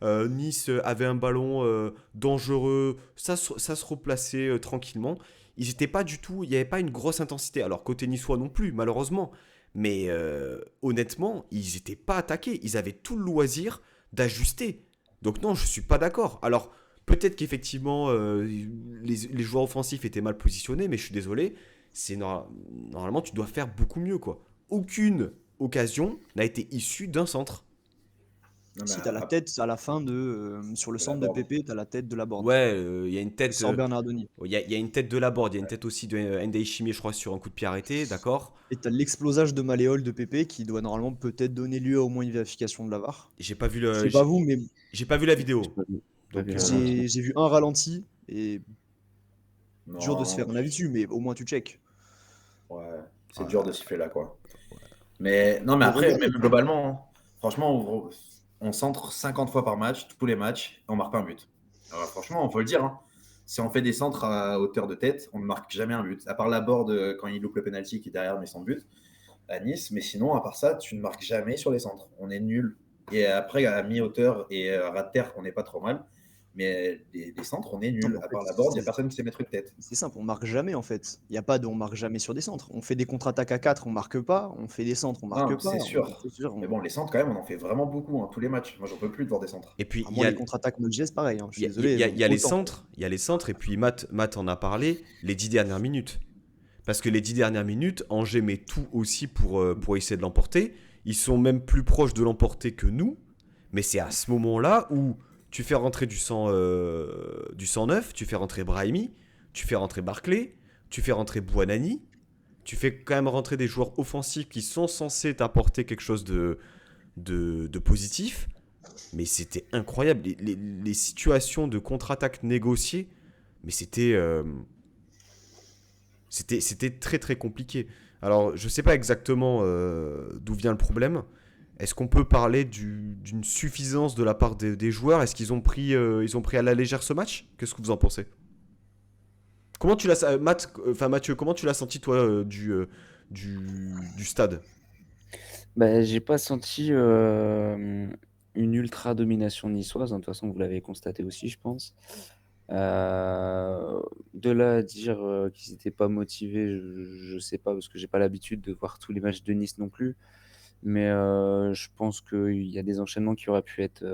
Nice avait un ballon dangereux, ça se replaçait tranquillement. Ils étaient pas du tout, il n'y avait pas une grosse intensité. Alors côté niçois non plus, malheureusement. Mais honnêtement, ils n'étaient pas attaqués. Ils avaient tout le loisir d'ajuster. Donc non, je suis pas d'accord. Alors peut-être qu'effectivement les joueurs offensifs étaient mal positionnés, mais je suis désolé. Normalement, tu dois faire beaucoup mieux, quoi. Aucune occasion n'a été issue d'un centre. Non, mais Si t'as la tête à la fin sur le de la centre de Borde. Pépé, t'as la tête de la Borde. Ouais, il y a une Il tête. sort Bernardoni. Il y a une tête de Laborde, il y a une tête aussi de Ndai Chimie, je crois, sur un coup de pied arrêté, d'accord. Et t'as l'explosage de Malléole de Pépé qui doit normalement peut-être donner lieu à au moins une vérification de la VAR. J'ai pas vu Je le, sais pas vous, mais j'ai pas vu la J'ai vidéo. pas vu. Pas Donc, vu le ralenti. J'ai vu un ralenti et dur de se Non, faire un avis dessus, mais au moins tu check. ouais, c'est dur de ouais, siffler là, quoi. Mais non, mais Le après, regard même est pas. globalement, hein, franchement, on centre 50 fois par match, tous les matchs, et on marque pas un but. Alors, franchement, on peut le dire, hein. Si on fait des centres à hauteur de tête, on ne marque jamais un but. À part Laborde quand il loupe le penalty qui derrière met son but à Nice. Mais sinon, à part ça, tu ne marques jamais sur les centres. On est nul. Et après, à mi-hauteur et à ras de terre, on n'est pas trop mal. Mais les centres, on est Non, mais nul. en À fait, part Laborde, il n'y a personne qui sait mettre une tête. c'est simple, on marque jamais en fait. Il y a pas de on marque jamais sur des centres. On fait des contre-attaques à 4, on marque pas. On fait des centres, on marque Non, pas. c'est sûr. C'est sûr, Mais bon, les centres, quand même, on en fait vraiment beaucoup, hein, tous les matchs. Moi, j'en peux plus de voir des centres. et puis, Ah, moi, les contre-attaques Modjez, pareil, hein, je suis désolé, il y a les autant. centres, il y a les centres, et puis Matt en a parlé, les 10 dernières minutes. Parce que les 10 dernières minutes, Angers met tout aussi pour essayer de l'emporter. Ils sont même plus proches de l'emporter que nous. Mais c'est à ce moment-là où tu fais rentrer du 109, tu fais rentrer Brahimi, tu fais rentrer Barclay, tu fais rentrer Buonani, tu fais quand même rentrer des joueurs offensifs qui sont censés t'apporter quelque chose de positif. Mais c'était incroyable. Les situations de contre-attaque négociées, mais c'était très très compliqué. Alors, je ne sais pas exactement d'où vient le problème. Est-ce qu'on peut parler d'une suffisance de la part des joueurs? Est-ce ils ont pris à la légère ce match? Qu'est-ce que vous en pensez? Comment tu l'as, Mathieu, comment tu l'as senti toi du stade? Bah, j'ai pas senti une ultra domination niçoise, hein. De toute façon, vous l'avez constaté aussi, je pense. De là à dire qu'ils n'étaient pas motivés, je sais pas, parce que j'ai pas l'habitude de voir tous les matchs de Nice non plus. Mais je pense qu'il y a des enchaînements qui auraient pu être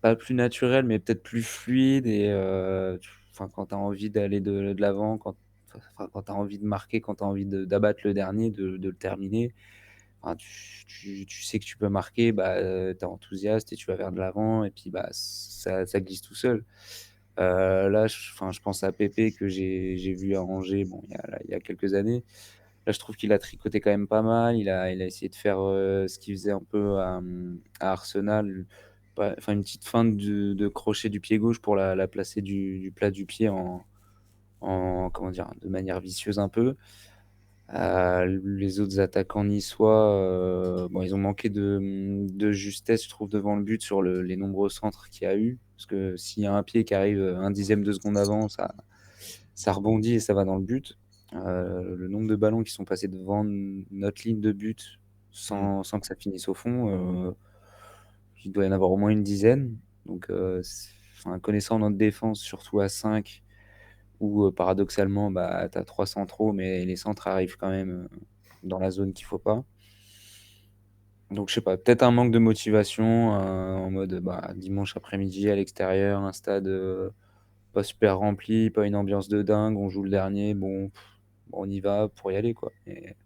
pas plus naturels, mais peut-être plus fluides. Et enfin, quand tu as envie d'aller de l'avant, quand tu as envie de marquer, quand tu as envie d'abattre le dernier, de le terminer, enfin, tu sais que tu peux marquer, bah, tu es enthousiaste et tu vas vers de l'avant, et puis bah, ça glisse tout seul. Là, enfin, je pense à Pépé que j'ai vu à Angers bon, il y a quelques années. Là, je trouve qu'il a tricoté quand même pas mal. Il a essayé de faire ce qu'il faisait un peu à Arsenal, enfin, une petite feinte de crochet du pied gauche pour la placer du plat du pied comment dire, de manière vicieuse un peu. Les autres attaquants niçois, bon, ils ont manqué de justesse, je trouve, devant le but sur les nombreux centres qu'il y a eu. Parce que s'il y a un pied qui arrive un dixième de seconde avant, ça rebondit et ça va dans le but. Le nombre de ballons qui sont passés devant notre ligne de but sans que ça finisse au fond, il doit y en avoir au moins une dizaine. Donc, enfin, connaissant notre défense, surtout à 5, où paradoxalement, bah, tu as 3 centraux, mais les centres arrivent quand même dans la zone qu'il faut pas. Donc, je sais pas, peut-être un manque de motivation en mode bah, dimanche après-midi à l'extérieur, un stade pas super rempli, pas une ambiance de dingue, on joue le dernier, bon, on y va pour y aller, quoi. Et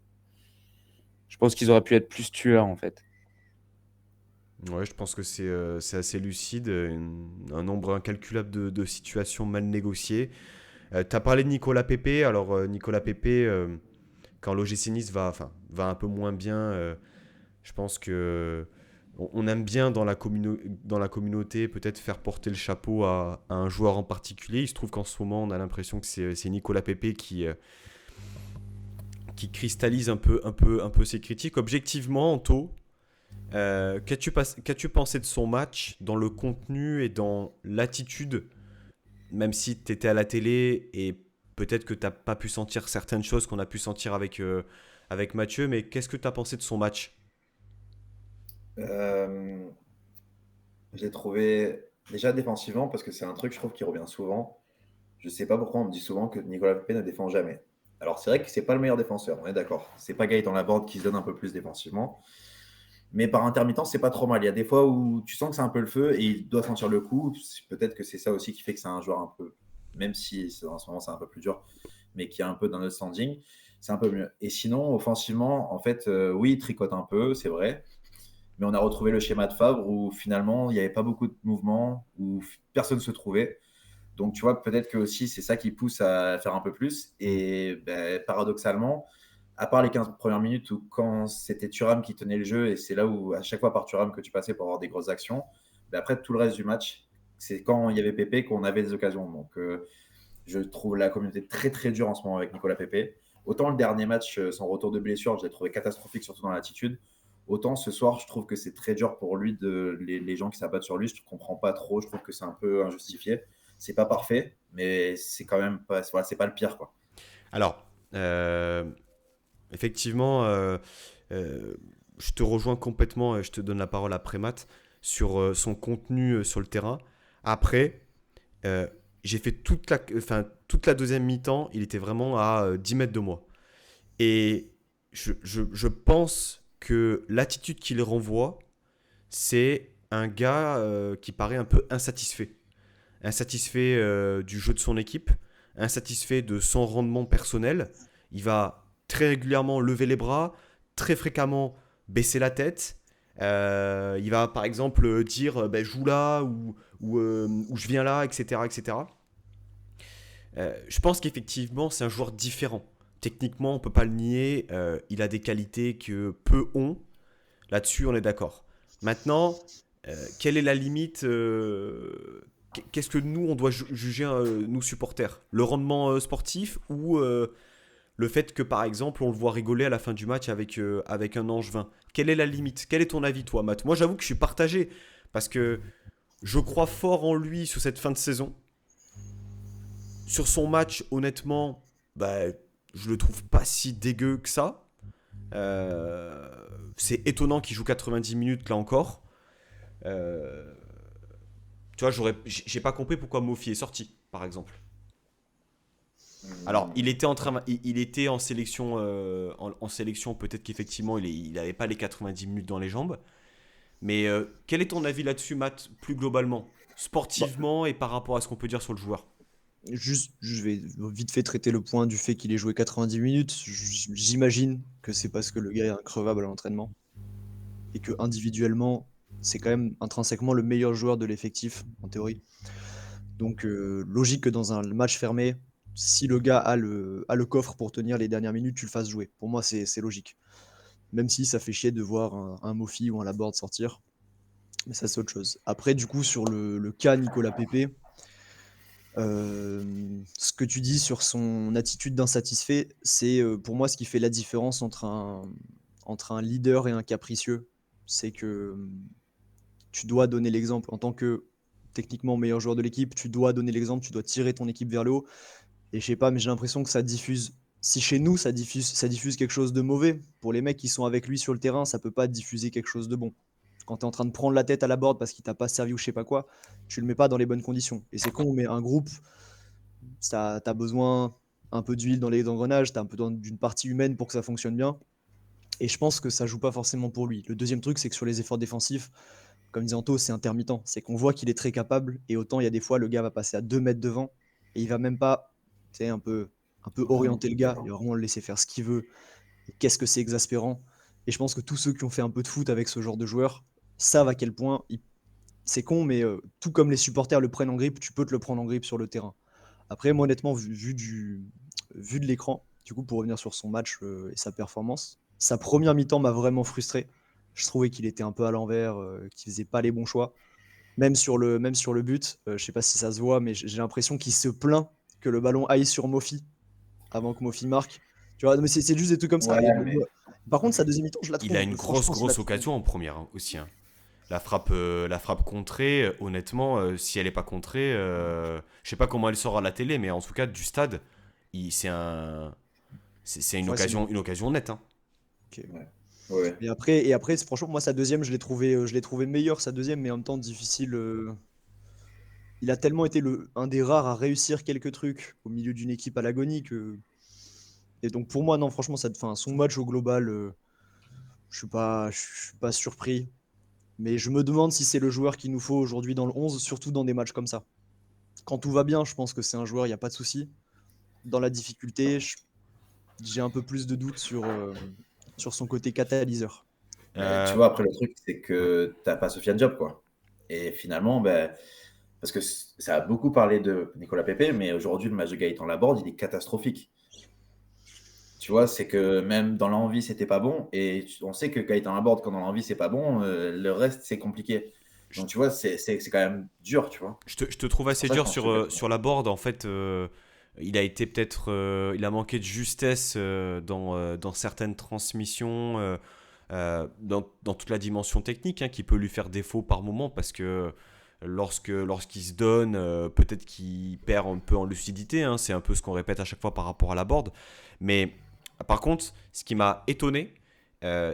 je pense qu'ils auraient pu être plus tueurs, en fait. Ouais, je pense que c'est assez lucide, un nombre incalculable de situations mal négociées. Tu as parlé de Nicolas Pepe. Alors, Nicolas Pepe, quand l'OGC Nice va un peu moins bien, je pense que on aime bien dans la communauté peut-être faire porter le chapeau à un joueur en particulier. Il se trouve qu'en ce moment, on a l'impression que c'est Nicolas Pepe qui cristallise un peu ses critiques. Objectivement, Anto, qu'as-tu pensé de son match dans le contenu et dans l'attitude, même si tu étais à la télé et peut-être que tu n'as pas pu sentir certaines choses qu'on a pu sentir avec Mathieu, mais qu'est-ce que tu as pensé de son match? Euh, j'ai trouvé déjà défensivement, parce que c'est un truc, je trouve, qui revient souvent. Je sais pas pourquoi on me dit souvent que Nicolas Pepe ne défend jamais. Alors, c'est vrai que c'est pas le meilleur défenseur, on est d'accord. C'est pas Gaëtan Laborde qui se donne un peu plus défensivement. Mais par intermittence, c'est pas trop mal. Il y a des fois où tu sens que c'est un peu le feu et il doit sentir le coup. Peut-être que c'est ça aussi qui fait que c'est un joueur un peu, même si en ce moment c'est un peu plus dur, mais qui est un peu dans notre standing, c'est un peu mieux. Et sinon, offensivement, en fait, oui, il tricote un peu, c'est vrai. Mais on a retrouvé le schéma de Favre où finalement, il n'y avait pas beaucoup de mouvements, où personne ne se trouvait. Donc, tu vois, peut-être que aussi, c'est ça qui pousse à faire un peu plus. Et ben, paradoxalement, à part les 15 premières minutes où quand c'était Thuram qui tenait le jeu, et c'est là où à chaque fois par Thuram que tu passais pour avoir des grosses actions, ben après tout le reste du match, c'est quand il y avait Pépé qu'on avait des occasions. Donc, je trouve la communauté très très dure en ce moment avec Nicolas Pépé. Autant le dernier match, son retour de blessure, je l'ai trouvé catastrophique, surtout dans l'attitude. Autant ce soir, je trouve que c'est très dur pour lui, les gens qui s'abattent sur lui. Je ne comprends pas trop, je trouve que c'est un peu injustifié. C'est pas parfait, mais c'est quand même pas, voilà, c'est pas le pire, quoi. Alors, effectivement, je te rejoins complètement et je te donne la parole après Matt sur son contenu sur le terrain. Après, j'ai fait toute la deuxième mi-temps, il était vraiment à 10 mètres de moi. Et je pense que l'attitude qu'il renvoie, c'est un gars qui paraît un peu insatisfait. Insatisfait du jeu de son équipe, insatisfait de son rendement personnel. Il va très régulièrement lever les bras, très fréquemment baisser la tête. Il va par exemple dire ben, joue là ou je viens là, etc. etc. Je pense qu'effectivement, c'est un joueur différent. Techniquement, on ne peut pas le nier. Il a des qualités que peu ont. Là-dessus, on est d'accord. Maintenant, quelle est la limite qu'est-ce que nous, on doit juger, nous, supporters? Le rendement sportif ou le fait que, par exemple, on le voit rigoler à la fin du match avec un Angevin? Quelle est la limite? Quel est ton avis, toi, Matt? Moi, j'avoue que je suis partagé parce que je crois fort en lui sur cette fin de saison. Sur son match, honnêtement, bah, je le trouve pas si dégueu que ça. Euh, c'est étonnant qu'il joue 90 minutes là encore. Euh, Tu vois, j'ai pas compris pourquoi Mofi est sorti, par exemple. Alors, il était en sélection, en sélection peut-être qu'effectivement, il n'avait pas les 90 minutes dans les jambes. Mais quel est ton avis là-dessus, Matt, plus globalement, Bah, sportivement et par rapport à ce qu'on peut dire sur le joueur? je vais vite fait traiter le point du fait qu'il ait joué 90 minutes. J'imagine que c'est parce que le gars est increvable à l'entraînement et que individuellement, c'est quand même intrinsèquement le meilleur joueur de l'effectif, en théorie. Donc, logique que dans un match fermé, si le gars a le coffre pour tenir les dernières minutes, tu le fasses jouer. Pour moi, c'est logique. Même si ça fait chier de voir un Mofi ou un Laborde sortir. Mais ça, c'est autre chose. Après, du coup, sur le cas Nicolas Pépé, ce que tu dis sur son attitude d'insatisfait, c'est pour moi ce qui fait la différence entre un leader et un capricieux. C'est que tu dois donner l'exemple en tant que techniquement meilleur joueur de l'équipe, tu dois donner l'exemple, tu dois tirer ton équipe vers le haut. Et je sais pas, mais j'ai l'impression que ça diffuse. Si chez nous, ça diffuse quelque chose de mauvais, pour les mecs qui sont avec lui sur le terrain, ça peut pas diffuser quelque chose de bon. Quand tu es en train de prendre la tête à la board parce qu'il t'a pas servi ou je sais pas quoi, tu le mets pas dans les bonnes conditions. Et c'est con, mais un groupe, tu as besoin un peu d'huile dans les engrenages, tu as un peu d'une partie humaine pour que ça fonctionne bien. Et je pense que ça joue pas forcément pour lui. Le deuxième truc, c'est que sur les efforts défensifs, comme disait Anto, c'est intermittent. C'est qu'on voit qu'il est très capable, et autant il y a des fois, le gars va passer à 2 mètres devant, et il va même pas, tu sais, un peu orienter le gars, il va vraiment le laisser faire ce qu'il veut. Et qu'est-ce que c'est exaspérant. Et je pense que tous ceux qui ont fait un peu de foot avec ce genre de joueur savent à quel point, c'est con, mais tout comme les supporters le prennent en grippe, tu peux te le prendre en grippe sur le terrain. Après, moi, honnêtement, vu de l'écran, du coup, pour revenir sur son match et sa performance, sa première mi-temps m'a vraiment frustré. Je trouvais qu'il était un peu à l'envers, qu'il faisait pas les bons choix. Même sur le but, je sais pas si ça se voit, mais j'ai l'impression qu'il se plaint que le ballon aille sur Mofi avant que Mofi marque. Tu vois, mais c'est juste des trucs comme ça. Ouais, mais Par contre, sa deuxième mi-temps, je la Il a trouve, une franchement, je la grosse trouve. occasion en première aussi, hein. La frappe contrée, honnêtement, si elle n'est pas contrée, je sais pas comment elle sort à la télé, mais en tout cas, du stade, c'est Ouais, c'est une occasion nette, hein. ok. ouais. Ouais. Et après franchement, moi, sa deuxième, je l'ai trouvé meilleure, sa deuxième, mais en même temps difficile. Il a tellement été un des rares à réussir quelques trucs au milieu d'une équipe à l'agonie que. Et donc pour moi, non, franchement, son match au global, je suis pas surpris. Mais je me demande si c'est le joueur qu'il nous faut aujourd'hui dans le 11, surtout dans des matchs comme ça. Quand tout va bien, je pense que c'est un joueur, il n'y a pas de souci. Dans la difficulté, j'ai un peu plus de doutes sur son côté catalyseur. Mais tu Euh, vois, après, le truc, c'est que t'as pas Sofiane Diop, quoi. Et finalement, ben, parce que ça a beaucoup parlé de Nicolas Pepe, mais aujourd'hui, le match de Gaëtan Laborde, il est catastrophique. Tu vois, c'est que même dans l'envie, c'était pas bon. Et on sait que Gaëtan Laborde, quand dans l'envie, c'est pas bon, le reste, c'est compliqué. je, Donc, tu vois, c'est quand même dur, tu vois. je te trouve C'est pour assez ça que je dur pense que le gars, sur la board. En fait, il a été peut-être, il a manqué de justesse dans certaines transmissions, dans toute la dimension technique, hein, qui peut lui faire défaut par moment parce que lorsqu'il se donne, peut-être qu'il perd un peu en lucidité, hein. C'est un peu ce qu'on répète à chaque fois par rapport à la board. Mais par contre, ce qui m'a étonné,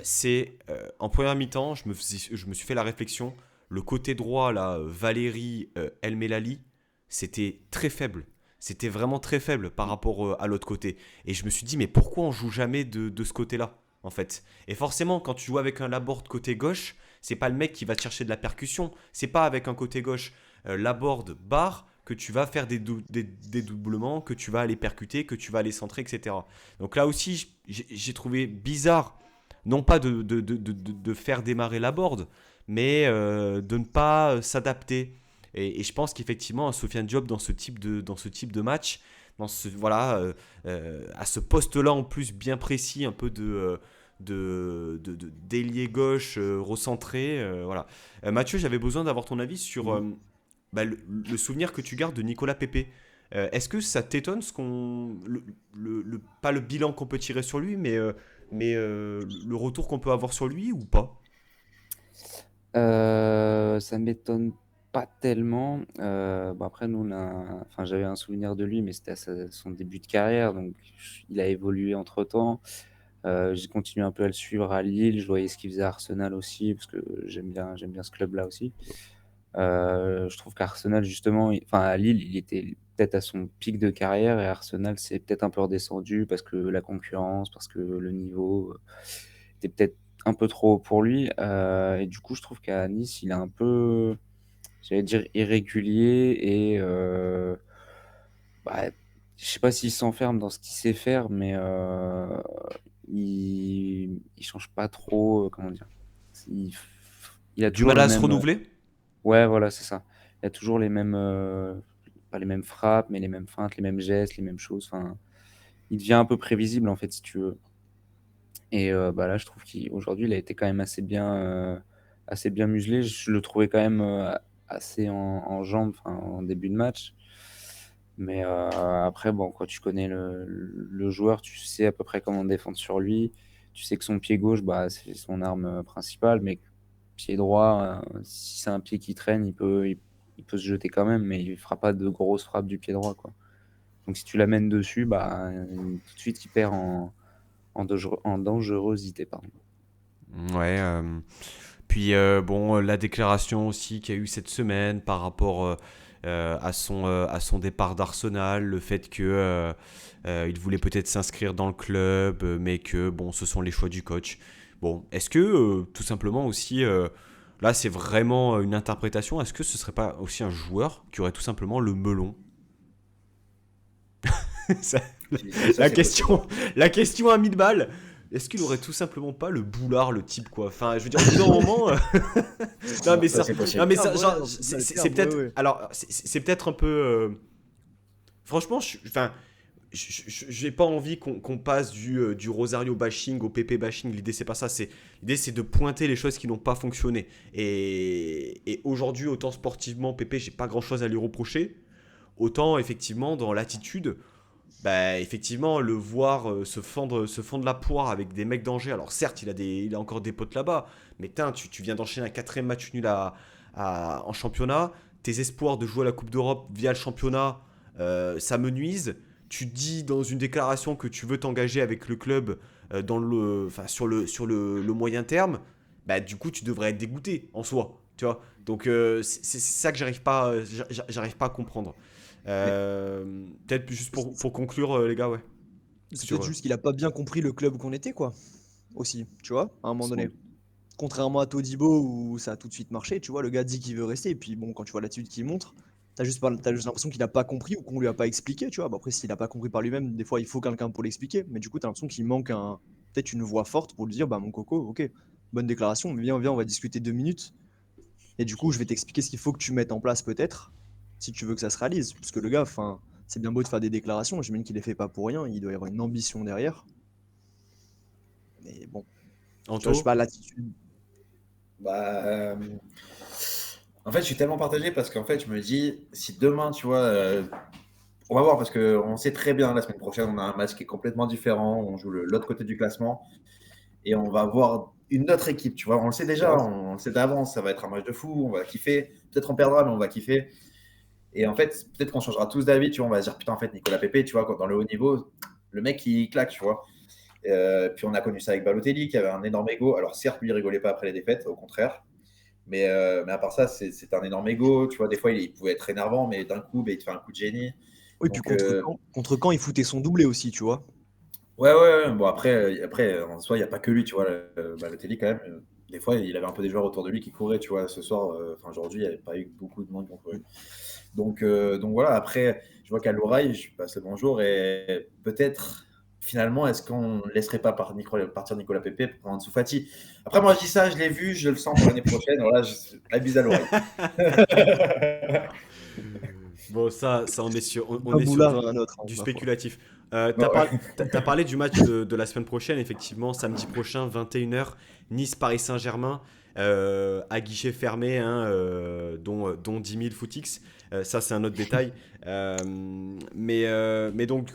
c'est en première mi-temps, je me suis fait la réflexion. Le côté droit, là, Valérie El Melali, c'était très faible. C'était vraiment très faible par rapport à l'autre côté. Et je me suis dit, mais pourquoi on joue jamais de ce côté-là, en fait? Et forcément, quand tu joues avec un Laborde côté gauche, c'est pas le mec qui va te chercher de la percussion. C'est pas avec un côté gauche Laborde barre que tu vas faire des doublements, que tu vas aller percuter, que tu vas aller centrer, etc. Donc là aussi, j'ai trouvé bizarre, non pas de faire démarrer Laborde, mais de ne pas s'adapter. Et je pense qu'effectivement, Sofiane Diop, dans ce type de match, voilà, à ce poste-là en plus bien précis, un peu d'ailier gauche recentré. Voilà. Mathieu, j'avais besoin d'avoir ton avis sur bah, le souvenir que tu gardes de Nicolas Pepe. Est-ce que ça t'étonne pas le bilan qu'on peut tirer sur lui, mais le retour qu'on peut avoir sur lui ou pas? Ça m'étonne pas tellement. Bon après nous enfin j'avais un souvenir de lui, mais c'était à son début de carrière, donc il a évolué entre-temps. J'ai continué un peu à le suivre à Lille. Je voyais ce qu'il faisait à Arsenal aussi, parce que j'aime bien ce club-là aussi. Je trouve qu'Arsenal, justement, enfin à Lille, il était peut-être à son pic de carrière, et Arsenal, c'est peut-être un peu redescendu parce que la concurrence, parce que le niveau était peut-être un peu trop haut pour lui. Et du coup, je trouve qu'à Nice, il est un peu, j'allais dire, irrégulier et bah, je sais pas s'il s'enferme dans ce qu'il sait faire, mais il change pas trop, comment dire, il, il a Du toujours mal le à se même. renouveler? Ouais, voilà, c'est ça. Il y a toujours les mêmes, pas les mêmes frappes, mais les mêmes feintes, les mêmes gestes, les mêmes choses. Enfin, il devient un peu prévisible en fait, si tu veux. Et bah là, je trouve qu'aujourd'hui, il a été quand même assez bien muselé. Je le trouvais quand même assez en jambes, enfin, en début de match. Mais après, bon, quand tu connais le joueur, tu sais à peu près comment défendre sur lui. Tu sais que son pied gauche, bah, c'est son arme principale, mais pied droit, si c'est un pied qui traîne, il peut se jeter quand même, mais il fera pas de grosses frappes du pied droit, quoi. Donc si tu l'amènes dessus, bah, tout de suite, il perd en dangerosité, pardon. Ouais. Puis bon, la déclaration aussi qu'il y a eu cette semaine par rapport à son départ d'Arsenal, le fait que il voulait peut-être s'inscrire dans le club, mais que bon, ce sont les choix du coach. Bon, est-ce que tout simplement aussi, là c'est vraiment une interprétation, est-ce que ce serait pas aussi un joueur qui aurait tout simplement le melon? Ça- ça, la c'est possible. question, la question à 1000 balles. Est-ce qu'il aurait tout simplement pas le boulard, le type, quoi? Enfin, je veux dire, au bout d'un moment, non mais Ça, ça, c'est non possible. mais Ah, ça, voilà, genre, c'est ça le c'est terme, ouais, peut-être, ouais. alors c'est peut-être un peu, franchement, enfin, j'ai pas envie qu'on passe du Rosario bashing au PP bashing. L'idée c'est pas ça. L'idée c'est de pointer les choses qui n'ont pas fonctionné. Et aujourd'hui, autant sportivement, PP, j'ai pas grand chose à lui reprocher. Autant effectivement dans l'attitude, bah, effectivement, le voir se fendre la poire avec des mecs d'Angers. Alors certes, il a encore des potes là-bas, mais tain, tu viens d'enchaîner un quatrième match nul en championnat. Tes espoirs de jouer à la Coupe d'Europe via le championnat, ça me nuise. Tu dis dans une déclaration que tu veux t'engager avec le club enfin, le moyen terme. Bah, du coup, tu devrais être dégoûté en soi. Tu vois. Donc c'est ça que j'arrive pas à comprendre. Mais Peut-être juste pour conclure, les gars, ouais. c'est Sur, peut-être juste qu'il a pas bien compris le club qu'on était, quoi. Aussi, tu vois, à un moment donné. Contrairement à Todibo où ça a tout de suite marché, tu vois, le gars dit qu'il veut rester, et puis bon, quand tu vois l'attitude qu'il montre, t'as juste l'impression qu'il a pas compris ou qu'on lui a pas expliqué, tu vois. Bah, après, s'il a pas compris par lui-même, des fois il faut quelqu'un pour l'expliquer, mais du coup, t'as l'impression qu'il manque peut-être une voix forte pour lui dire, bah mon coco, ok, bonne déclaration, mais viens, on va discuter 2 minutes, et du coup, je vais t'expliquer ce qu'il faut que tu mettes en place peut-être, si tu veux que ça se réalise, parce que le gars, enfin, c'est bien beau de faire des déclarations, j'imagine qu'il les fait pas pour rien, il doit y avoir une ambition derrière, mais bon, tu vois, je sais Anto. pas, l'attitude. Bah, En fait, je suis tellement partagé parce qu'en fait, je me dis, si demain, tu vois, on va voir parce qu'on sait très bien la semaine prochaine, on a un match qui est complètement différent. On joue l'autre côté du classement et on va voir une autre équipe. Tu vois, on le sait déjà, on le sait d'avance. Ça va être un match de fou. On va kiffer. Peut-être on perdra, mais on va kiffer. Et en fait, peut-être qu'on changera tous d'avis. Tu vois, on va se dire putain, en fait, Nicolas Pepe, tu vois, dans le haut niveau, le mec il claque, tu vois. Puis on a connu ça avec Balotelli qui avait un énorme ego. Alors certes, lui il rigolait pas après les défaites, au contraire. Mais à part ça, c'est un énorme ego. Tu vois, des fois, il pouvait être énervant, mais d'un coup, il te fait un coup de génie. Oui, puis Donc, contre Caen, il foutait son doublé aussi, tu vois. ouais. Bon, après en soi, il n'y a pas que lui, tu vois. Balotelli, quand même, des fois, il avait un peu des joueurs autour de lui qui couraient, tu vois. Ce soir, aujourd'hui, il n'y avait pas eu beaucoup de monde qui ont couru. Donc voilà, après, je vois qu'à l'oreille, je passe le bonjour et peut-être, finalement, est-ce qu'on ne laisserait pas partir Nicolas Pepe pour prendre Ansu Fati? Après, moi, je dis ça, je l'ai vu, je le sens pour l'année prochaine. Voilà, la bise à l'oreille. Bon, ça on est sur, on Un est sur boulard à un autre, hein, du ma foi. spéculatif. Non, T'as parlé du match de la semaine prochaine, effectivement, samedi prochain, 21h, Nice-Paris-Saint-Germain, à guichet fermé, hein, dont 10 000 footix. Ça, c'est un autre détail. Mais donc,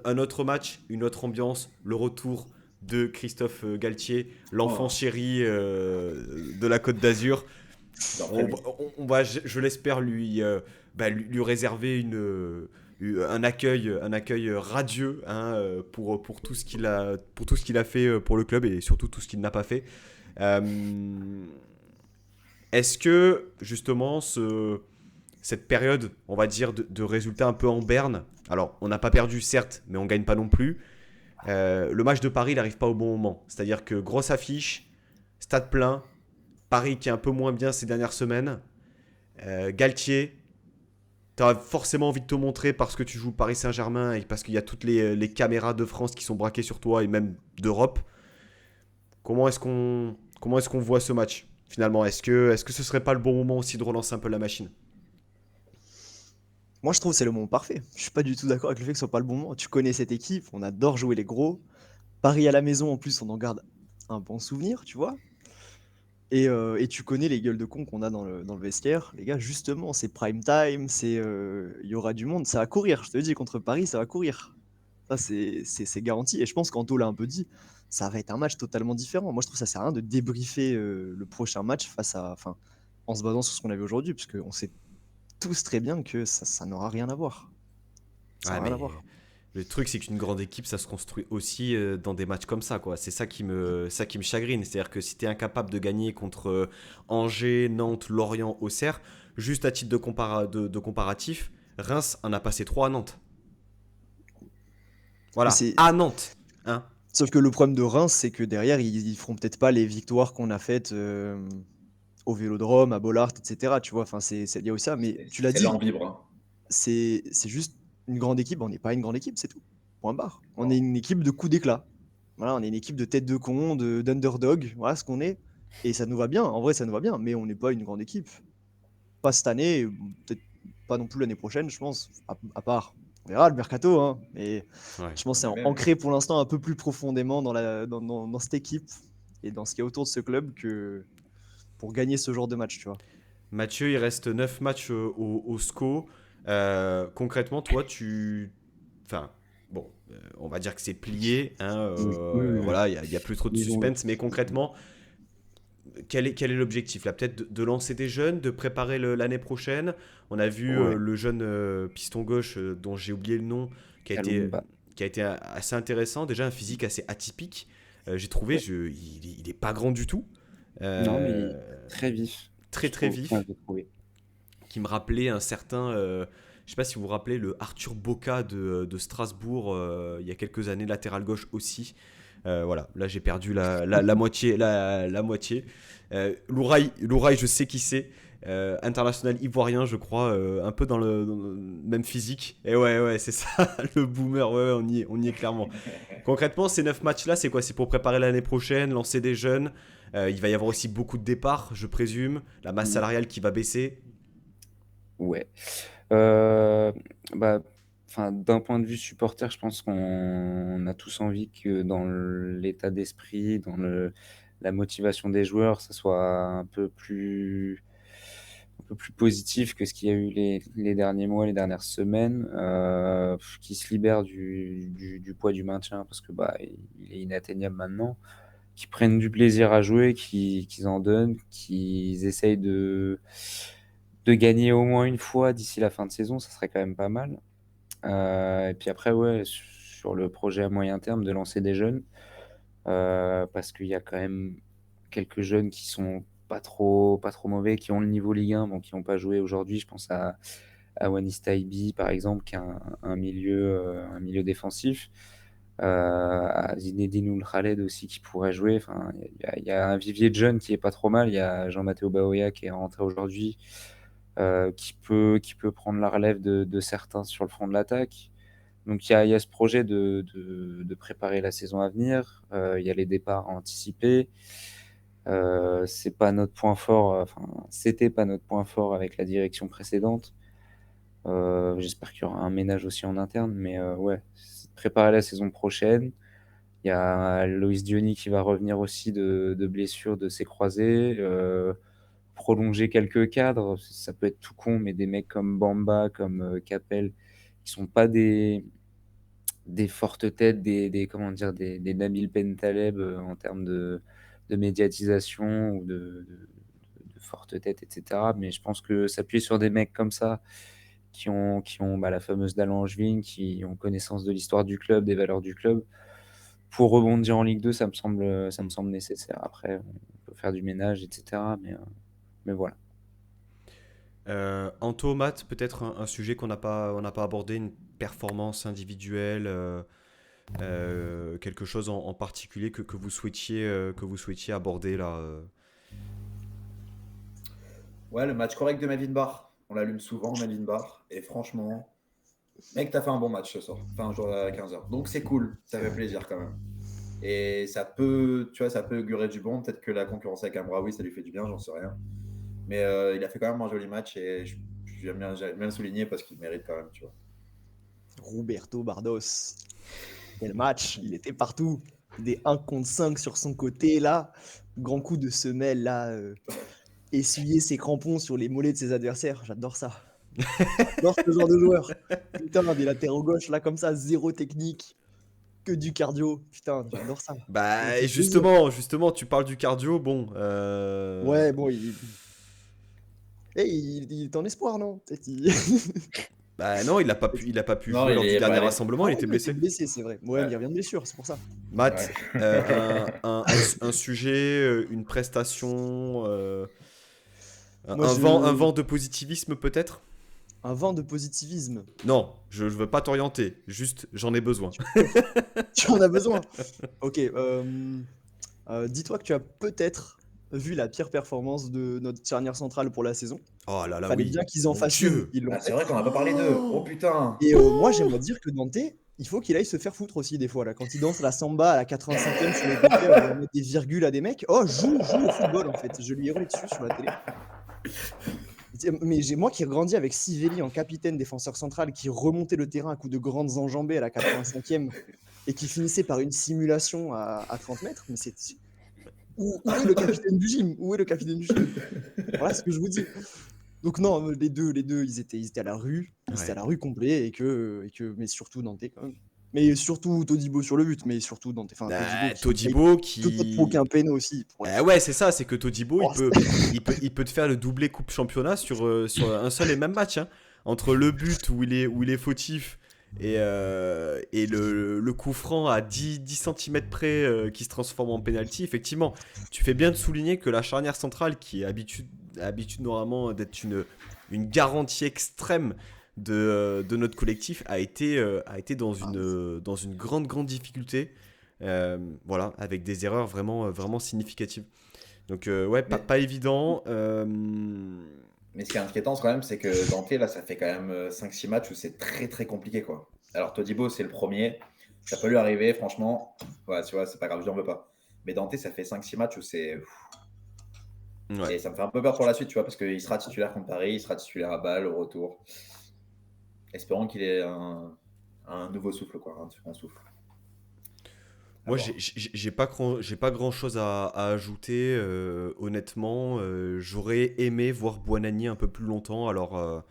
un autre match, une autre ambiance, le retour de Christophe Galtier, l'enfant oh, chéri de la Côte d'Azur. dans On, Freddy. on va, je l'espère, lui réserver un accueil radieux, hein, pour tout ce qu'il a fait pour le club et surtout tout ce qu'il n'a pas fait. Euh, Est-ce que justement cette période, on va dire, de résultats un peu en berne, alors on n'a pas perdu certes, mais on gagne pas non plus. Le match de Paris, il n'arrive pas au bon moment. C'est-à-dire que grosse affiche, stade plein, Paris qui est un peu moins bien ces dernières semaines. Galtier, tu as forcément envie de te montrer parce que tu joues Paris Saint-Germain et parce qu'il y a toutes les caméras de France qui sont braquées sur toi et même d'Europe. Comment est-ce qu'on voit ce match finalement? Est-ce que ce serait pas le bon moment aussi de relancer un peu la machine? Moi, je trouve que c'est le moment parfait. Je suis pas du tout d'accord avec le fait que ce soit pas le bon moment. Tu connais cette équipe, on adore jouer les gros. Paris à la maison, en plus, on en garde un bon souvenir, tu vois. Et tu connais les gueules de cons qu'on a dans le vestiaire. Les gars, justement, c'est prime time, il y aura du monde, ça va courir. Je te le dis, contre Paris, ça va courir. Ça, c'est garanti. Et je pense qu'Anto l'a un peu dit, ça va être un match totalement différent. Moi, je trouve que ça sert à rien de débriefer le prochain match enfin, en se basant sur ce qu'on avait aujourd'hui, parce qu'on sait tous très bien que ça n'aura rien à voir. Ça Ouais, n'a rien à mais voir. le truc, c'est qu'une grande équipe, ça se construit aussi dans des matchs comme ça, quoi. C'est ça qui me chagrine. C'est-à-dire que si tu es incapable de gagner contre Angers, Nantes, Lorient, Auxerre, juste à titre de comparatif, Reims en a passé 3 à Nantes. Mais Voilà, c'est à Nantes. Hein. Sauf que le problème de Reims, c'est que derrière, ils feront peut-être pas les victoires qu'on a faites au Vélodrome, à Bollard, etc. Tu vois, enfin, il y a aussi ça. Mais tu l'as C'est là en dit, vibre. Hein. c'est juste une grande équipe. On n'est pas une grande équipe, c'est tout. Point barre. On est Non. une équipe de coups d'éclat. Voilà, on est une équipe de tête de con, d'underdog. Voilà ce qu'on est. Et ça nous va bien. En vrai, ça nous va bien. Mais on n'est pas une grande équipe. Pas cette année, peut-être pas non plus l'année prochaine, je pense. À part, on verra le mercato, hein. Mais Ouais. je pense que Mais c'est même. ancré pour l'instant un peu plus profondément dans cette équipe et dans ce qu'il y a autour de ce club que pour gagner ce genre de match, tu vois. Mathieu, il reste 9 matchs au SCO. Concrètement, toi, Enfin, bon, on va dire que c'est plié. Hein, Oui, oui, oui. voilà, il y a plus trop de Disons-le. suspense. Mais concrètement, quel est l'objectif là? Peut-être de lancer des jeunes, de préparer l'année prochaine. On a vu Ouais, le jeune piston gauche dont j'ai oublié le nom, qui a été, Kalumba. qui a été assez intéressant. Déjà un physique assez atypique. J'ai trouvé, Ouais. il est pas grand du tout. Non, mais Euh, très vif, Très je très trouve. Enfin, vif. j'ai trouvé. Qui me rappelait un certain. Je sais pas si vous vous rappelez le Arthur Boca de Strasbourg il y a quelques années, latéral gauche aussi. Voilà, là j'ai perdu la moitié. La moitié. Louraï, je sais qui c'est. International ivoirien, je crois, un peu dans le même physique. Et ouais, c'est ça, le boomer, ouais, on y est clairement. Concrètement, ces 9 matchs-là, c'est quoi? C'est pour préparer l'année prochaine, lancer des jeunes. Il va y avoir aussi beaucoup de départs, je présume. La masse Mm. salariale qui va baisser. Ouais. Euh, bah, enfin, d'un point de vue supporter, je pense qu'on a tous envie que dans l'état d'esprit, la motivation des joueurs, ça soit un peu plus. un peu plus positif que ce qu'il y a eu les derniers mois, les dernières semaines, qui se libèrent du poids du maintien parce que bah, il est inatteignable maintenant, qui prennent du plaisir à jouer, qu'ils en donnent, qu'ils essayent de gagner au moins une fois d'ici la fin de saison, ça serait quand même pas mal. Et puis après, ouais, sur le projet à moyen terme, de lancer des jeunes, parce qu'il y a quand même quelques jeunes qui sont pas trop mauvais, qui ont le niveau Ligue 1, bon, qui n'ont pas joué aujourd'hui. Je pense à Wanis Taibi, par exemple, qui est un milieu défensif. À Zinedine Ould Khaled aussi, qui pourrait jouer. Enfin, il y a un vivier de jeunes qui est pas trop mal. Il y a Jean-Matteo Baoya qui est rentré aujourd'hui, qui peut prendre la relève de certains sur le front de l'attaque. Donc il y a ce projet de préparer la saison à venir. Il y a les départs à anticiper. C'est pas notre point fort. Enfin, c'était pas notre point fort avec la direction précédente. J'espère qu'il y aura un ménage aussi en interne, mais ouais, c'est de préparer la saison prochaine. Il y a Loïs Diony qui va revenir aussi de blessure de ses croisés. Prolonger quelques cadres, ça peut être tout con, mais des mecs comme Bamba, comme Capel, qui sont pas des fortes têtes, comment dire, des Nabil Bentaleb en termes de médiatisation ou de fortes têtes, etc. Mais je pense que s'appuyer sur des mecs comme ça, qui ont bah, la fameuse dalle angevine, qui ont connaissance de l'histoire du club, des valeurs du club, pour rebondir en Ligue 2, ça me semble nécessaire. Après, on peut faire du ménage, etc. Mais voilà. Anto, Matt, peut-être un sujet on n'a pas abordé, une performance individuelle, quelque chose en particulier que vous souhaitiez aborder là. Ouais, le match correct de Melvin Barr. On l'allume souvent, Melvin Barr. Et franchement, mec, t'as fait un bon match ce soir. Enfin, un jour à 15h. Donc c'est cool. Ça fait plaisir quand même. Et ça peut, tu vois, ça peut augurer du bon. Peut-être que la concurrence avec Amraoui, ça lui fait du bien, j'en sais rien. Mais il a fait quand même un joli match et j'aime bien le souligner parce qu'il mérite quand même, tu vois. Roberto Bardos. Quel match, il était partout. Des 1 contre 5 sur son côté, là. Grand coup de semelle, là. Essuyer ses crampons sur les mollets de ses adversaires. J'adore ça. J'adore ce genre de joueur. Putain, des latéraux gauche, là, comme ça, zéro technique, que du cardio. Putain, j'adore ça. Ça me Bah fait plaisir. justement, tu parles du cardio, bon. Ouais, bon, il est en espoir, non? Peut-être Bah non, il a pas pu Non, jouer il lors du est pas dernier allé. rassemblement, Ah il ouais, était non, il était blessé. blessé, c'est vrai. Ouais, mais il Ouais. revient de blessure, c'est pour ça. Matt, Ouais. un sujet, une prestation, Moi, un je... vent de positivisme peut-être? Un vent de positivisme. Non, je veux pas t'orienter, juste j'en ai besoin. Tu en as besoin. Ok, dis-toi que tu as peut-être vu la pire performance de notre charnière centrale pour la saison. Oh là là, Fallait oui. bien qu'ils en Mon fassent une, Dieu. ils l'ont Ah, c'est faite. vrai qu'on n'a pas parlé d'eux. Oh putain. Et moi, Oh. j'aimerais dire que Dante, il faut qu'il aille se faire foutre aussi des fois. Là. Quand il danse la samba à la 85e sur le côté en voulant mettre des virgules à des mecs. Oh, joue au football en fait. Je lui ai hurlé dessus sur la télé. Mais moi qui ai grandi avec Sivelli en capitaine défenseur central qui remontait le terrain à coups de grandes enjambées à la 85e et qui finissait par une simulation à 30 mètres, mais c'est où est le capitaine du gym? Où est le capitaine du gym? Voilà ce que je vous dis. Donc non, les deux, ils étaient à la rue, ils étaient à Ouais. la rue complet mais surtout Dante quand même. Mais surtout Todibo sur le but, mais surtout Dante. Enfin Todibo qui paye Todibo tout autre pro qui. qu'un peine aussi. Pour Eh ouais, c'est ça, c'est que Todibo, Oh, il peut te faire le doublé coupe championnat sur un seul et même match, hein. Entre le but où il est fautif et le coup franc à 10 cm près qui se transforme en penalty, effectivement, tu fais bien de souligner que la charnière centrale, qui est habitude normalement d'être une garantie extrême de notre collectif, a été dans une grande difficulté. Voilà, avec des erreurs vraiment significatives. Donc ouais, Mais, pas évident. mais ce qui est inquiétant quand même, c'est que Dante, là, ça fait quand même 5-6 matchs où c'est très très compliqué, quoi. Alors Todibo, c'est le premier. Ça peut lui arriver, franchement. Ouais, tu vois, c'est pas grave, je n'en veux pas. Mais Dante, ça fait 5-6 matchs où c'est. Ouais. Et ça me fait un peu peur pour la suite, tu vois, parce qu'il sera titulaire contre Paris, il sera titulaire à Bâle au retour. Espérons qu'il ait un nouveau souffle, quoi, un souffle. Moi, voir. j'ai pas grand-chose à ajouter. Honnêtement, j'aurais aimé voir Buonanni un peu plus longtemps. Alors,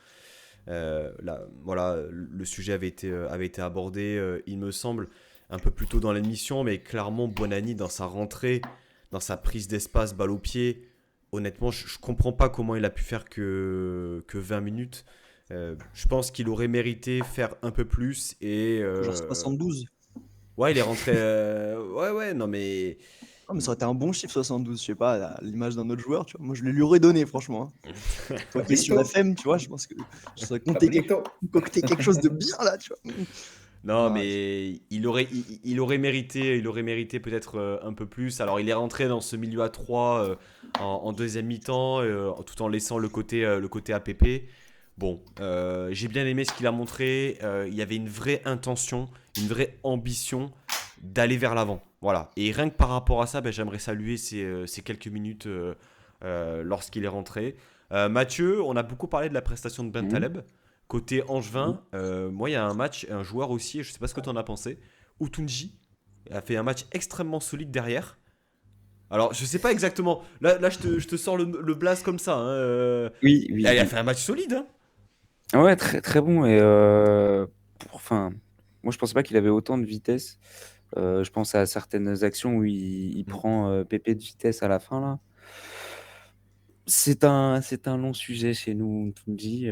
là, voilà, le sujet avait été abordé, il me semble, un peu plus tôt dans l'émission, mais clairement, Buonanni, dans sa rentrée, dans sa prise d'espace, balle au pied, honnêtement, je comprends pas comment il a pu faire que 20 minutes. Je pense qu'il aurait mérité faire un peu plus et Genre 72. ouais, il est rentré. Ouais, ouais, non, mais. Ah, mais ça il- aurait été un bon chiffre 72, je sais pas, à l'image d'un autre joueur, tu vois. Moi, je le lui aurais donné, franchement, hein. Toi qui es sur Pablito, FM, tu vois, je pense que je serais Pablito. concocté quelque chose de bien là, tu vois. Non, Non, mais il aurait mérité peut-être un peu plus. Alors, il est rentré dans ce milieu à 3 en deuxième mi-temps, tout en laissant le côté APP. Bon, j'ai bien aimé ce qu'il a montré. Il y avait une vraie intention, une vraie ambition d'aller vers l'avant. Voilà. Et rien que par rapport à ça, ben, j'aimerais saluer ces quelques minutes lorsqu'il est rentré. Mathieu, on a beaucoup parlé de la prestation de Ben Mhm. Taleb. Côté Mhm. Angevin, moi, il y a un match, un joueur aussi, je sais pas ce que tu en as pensé. Utunji a fait un match extrêmement solide derrière. Alors, je sais pas exactement. Là je te sors le blast comme ça, hein. Oui, oui, Il a oui. fait un match solide, hein. Ouais, très, très bon. Et enfin, moi, je pensais pas qu'il avait autant de vitesse. Je pense à certaines actions où il Mm. prend PP de vitesse à la fin, là. C'est un long sujet chez nous, Tunji.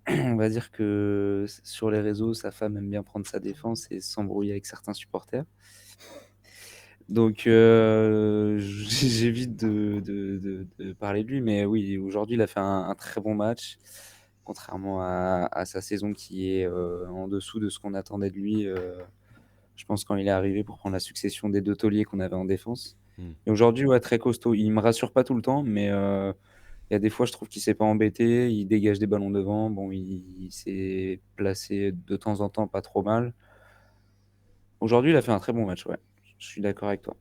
On va dire que sur les réseaux, sa femme aime bien prendre sa défense et s'embrouiller avec certains supporters. Donc, j'évite de parler de lui, mais oui, aujourd'hui, il a fait un très bon match, contrairement à sa saison qui est en dessous de ce qu'on attendait de lui, je pense, quand il est arrivé pour prendre la succession des deux tauliers qu'on avait en défense. Mm. Et aujourd'hui, ouais, très costaud. Il me rassure pas tout le temps, mais il y a des fois, je trouve qu'il s'est pas embêté. Il dégage des ballons devant. Bon, il s'est placé de temps en temps pas trop mal. Aujourd'hui, il a fait un très bon match, ouais. Je suis d'accord avec toi.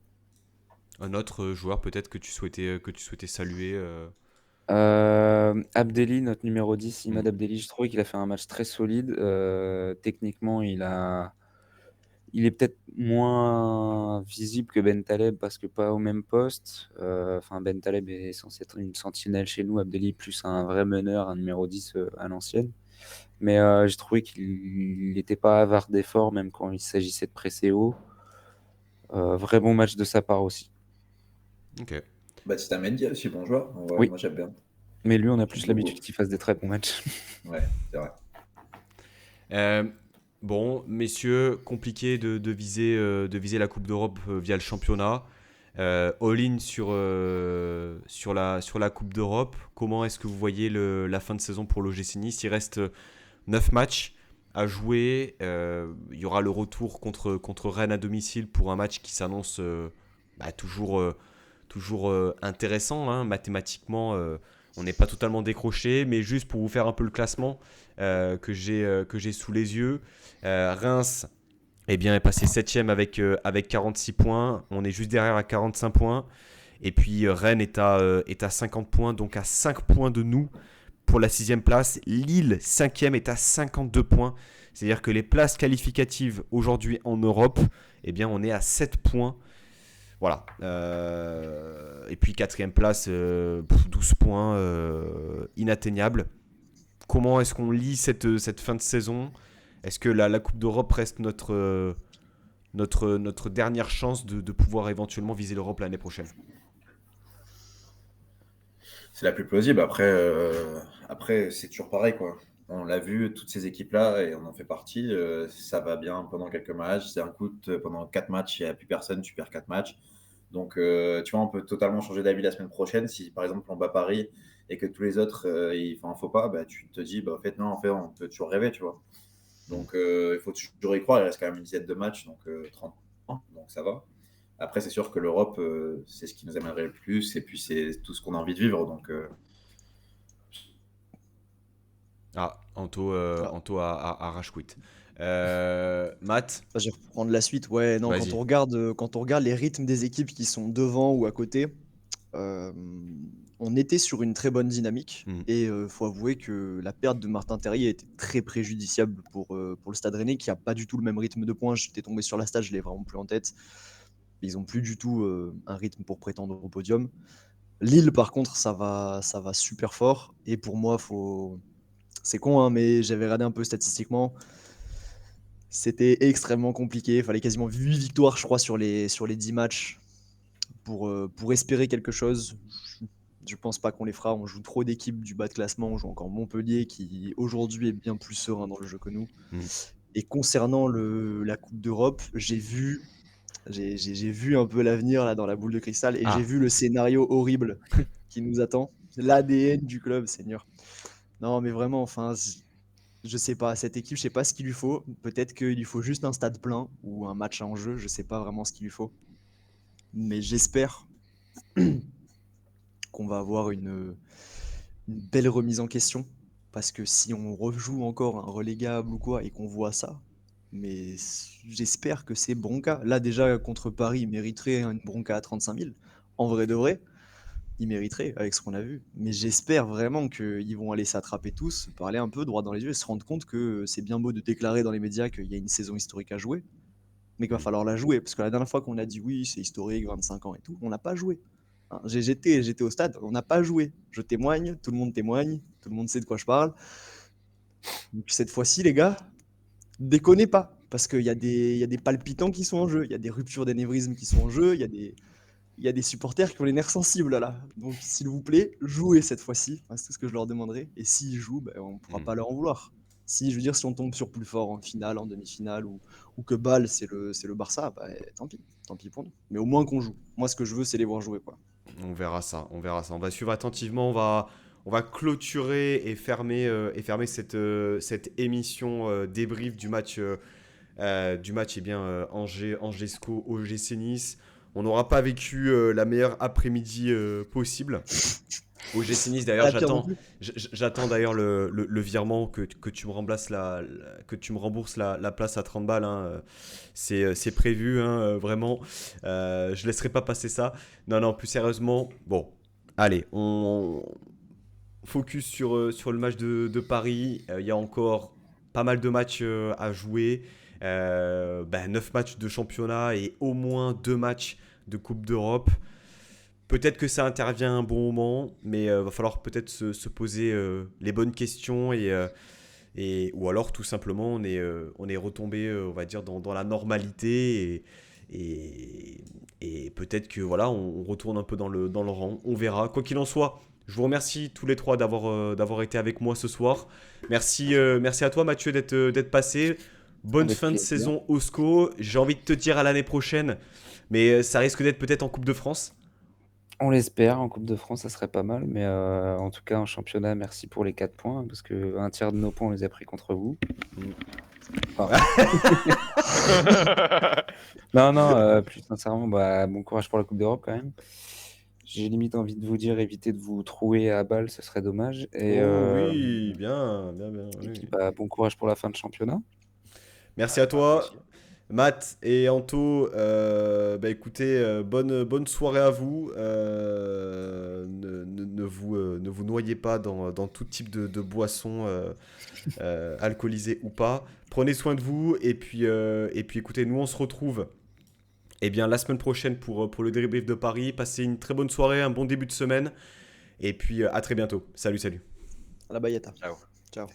Un autre joueur peut-être que tu souhaitais saluer. Abdelli, notre numéro 10, Mm. Imad Abdelli, je trouvais qu'il a fait un match très solide. Techniquement, il est peut-être moins visible que Ben Taleb parce que pas au même poste. Enfin, Ben Taleb est censé être une sentinelle chez nous, Abdelli plus un vrai meneur, un numéro 10 à l'ancienne. Mais j'ai trouvé qu'il n'était pas avare d'efforts, même quand il s'agissait de presser haut. Vrai bon match de sa part aussi. Ok. Baptiste Mendy aussi, bon joueur. Ouais, Oui, moi, j'aime bien. mais lui, on a J'aime plus l'habitude beaucoup. qu'il fasse des très bons matchs. Ouais, c'est vrai. Euh, bon, messieurs, compliqué de viser la Coupe d'Europe via le championnat. All-in sur la Coupe d'Europe. Comment est-ce que vous voyez la fin de saison pour l'OGC Nice? Il reste 9 matchs à jouer. Il y aura le retour contre Rennes à domicile pour un match qui s'annonce toujours intéressant, hein. Mathématiquement, on n'est pas totalement décroché, mais juste pour vous faire un peu le classement que j'ai sous les yeux. Reims eh bien, est passé 7ème avec 46 points. On est juste derrière à 45 points. Et puis Rennes est à 50 points, donc à 5 points de nous pour la 6ème place. Lille, 5ème, est à 52 points. C'est-à-dire que les places qualificatives aujourd'hui en Europe, eh bien, on est à 7 points. Voilà. Et puis 4ème place, 12 points, inatteignable. Comment est-ce qu'on lit cette fin de saison? Est-ce que la Coupe d'Europe reste notre dernière chance de pouvoir éventuellement viser l'Europe l'année prochaine? C'est la plus plausible. Après, c'est toujours pareil, quoi. On l'a vu, toutes ces équipes-là, et on en fait partie, ça va bien pendant quelques matchs. C'est un coup, pendant 4 matchs, il n'y a plus personne, tu perds 4 matchs. Donc, tu vois, on peut totalement changer d'avis la semaine prochaine. Si, par exemple, on bat Paris et que tous les autres, ils font un faux pas, bah, tu te dis, bah, en fait, non, en fait, on peut toujours rêver, tu vois. Donc, il faut toujours y croire. Il reste quand même une dizaine de matchs, donc 30 points, donc ça va. Après, c'est sûr que l'Europe, c'est ce qui nous amènerait le plus, et puis c'est tout ce qu'on a envie de vivre. Donc, Ah, Ah, Anto a rage quit. Matt, bah, je vais reprendre la suite. Ouais, non, vas-y. quand on regarde les rythmes des équipes qui sont devant ou à côté, euh, on était sur une très bonne dynamique Mm. et faut avouer que la perte de Martin Terrier était très préjudiciable pour le Stade Rennais qui a pas du tout le même rythme de points. J'étais tombé sur la stat, je l'ai vraiment plus en tête. Ils ont plus du tout un rythme pour prétendre au podium. Lille, par contre, ça va super fort. Et pour moi, c'est con, hein, mais j'avais regardé un peu statistiquement. C'était extrêmement compliqué. Il fallait quasiment 8 victoires, je crois, sur les 10 matchs pour espérer quelque chose. Je pense pas qu'on les fera. On joue trop d'équipes du bas de classement. On joue encore Montpellier qui aujourd'hui est bien plus serein dans le jeu que nous. Mm. Et concernant la Coupe d'Europe, j'ai vu un peu l'avenir là dans la boule de cristal et j'ai Ah, vu le scénario horrible qui nous attend. L'ADN du club, Seigneur. Non, mais vraiment, enfin, je sais pas, cette équipe, je sais pas ce qu'il lui faut. Peut-être qu'il lui faut juste un stade plein ou un match en jeu. Je sais pas vraiment ce qu'il lui faut. Mais j'espère qu'on va avoir une belle remise en question. Parce que si on rejoue encore un relégable ou quoi et qu'on voit ça, mais j'espère que c'est Bronca. Là, déjà, contre Paris, il mériterait une Bronca à 35 000. En vrai de vrai, il mériterait avec ce qu'on a vu. Mais j'espère vraiment qu'ils vont aller s'attraper tous, parler un peu droit dans les yeux et se rendre compte que c'est bien beau de déclarer dans les médias qu'il y a une saison historique à jouer, mais qu'il va falloir la jouer. Parce que la dernière fois qu'on a dit oui, c'est historique, 25 ans et tout, on n'a pas joué. Hein, j'étais au stade, on n'a pas joué. Je témoigne, tout le monde sait de quoi je parle. Donc cette fois-ci, les gars, déconnez pas. Parce qu'il il y a des palpitants qui sont en jeu, il y a des ruptures d'anévrisme qui sont en jeu, il y a des supporters qui ont les nerfs sensibles là. Donc s'il vous plaît, jouez cette fois-ci. Enfin, c'est tout ce que je leur demanderai. Et s'ils jouent, ben, on ne pourra Mm. pas leur en vouloir. Si, je veux dire, si on tombe sur plus fort en finale, en demi-finale, ou que Bâle, c'est le Barça, bah, tant pis. Tant pis pour nous. Mais au moins qu'on joue. Moi, ce que je veux, c'est les voir jouer, quoi. on verra ça, on verra ça. On va suivre attentivement, on va clôturer et fermer cette émission débrief du match Angers-SCO OGC Nice. On n'aura pas vécu la meilleure après-midi possible. OGC Nice, d'ailleurs, Ah, pire non plus. j'attends d'ailleurs le virement que tu me rembourses que tu me rembourses la place à 30 balles. Hein. C'est prévu, hein, vraiment. Je laisserai pas passer ça. Non, non, plus sérieusement, bon, allez, on focus sur le match de Paris. Il y a encore pas mal de matchs à jouer. 9 matchs de championnat et au moins 2 matchs de Coupe d'Europe. Peut-être que ça intervient à un bon moment, mais va falloir peut-être se poser les bonnes questions ou alors tout simplement on est retombé, on va dire, dans la normalité et peut-être que voilà, on retourne un peu dans le rang. On verra. Quoi qu'il en soit, je vous remercie tous les trois d'avoir été avec moi ce soir. Merci à toi Mathieu d'être passé. Bonne Avec fin de plaisir. saison au SCO. J'ai envie de te dire à l'année prochaine, mais ça risque d'être peut-être en Coupe de France. On l'espère, en Coupe de France, ça serait pas mal, mais en tout cas, en championnat, merci pour les 4 points, parce que un tiers de nos points, on les a pris contre vous. Enfin, non, non, plus sincèrement, bah, bon courage pour la Coupe d'Europe quand même. J'ai limite envie de vous dire, évitez de vous trouer à balle, ce serait dommage. Oh oui, bien, bien, bien. Et Oui. puis, bah, bon courage pour la fin de championnat. Merci à Ah, vous toi, aussi. Matt et Anto. Écoutez, bonne soirée à vous. Ne vous noyez pas dans tout type de boissons alcoolisées ou pas. Prenez soin de vous et puis écoutez, nous on se retrouve la semaine prochaine pour le débrief de Paris. Passez une très bonne soirée, un bon début de semaine et puis à très bientôt. Salut, salut. À la Bayeta. Ciao. Ciao.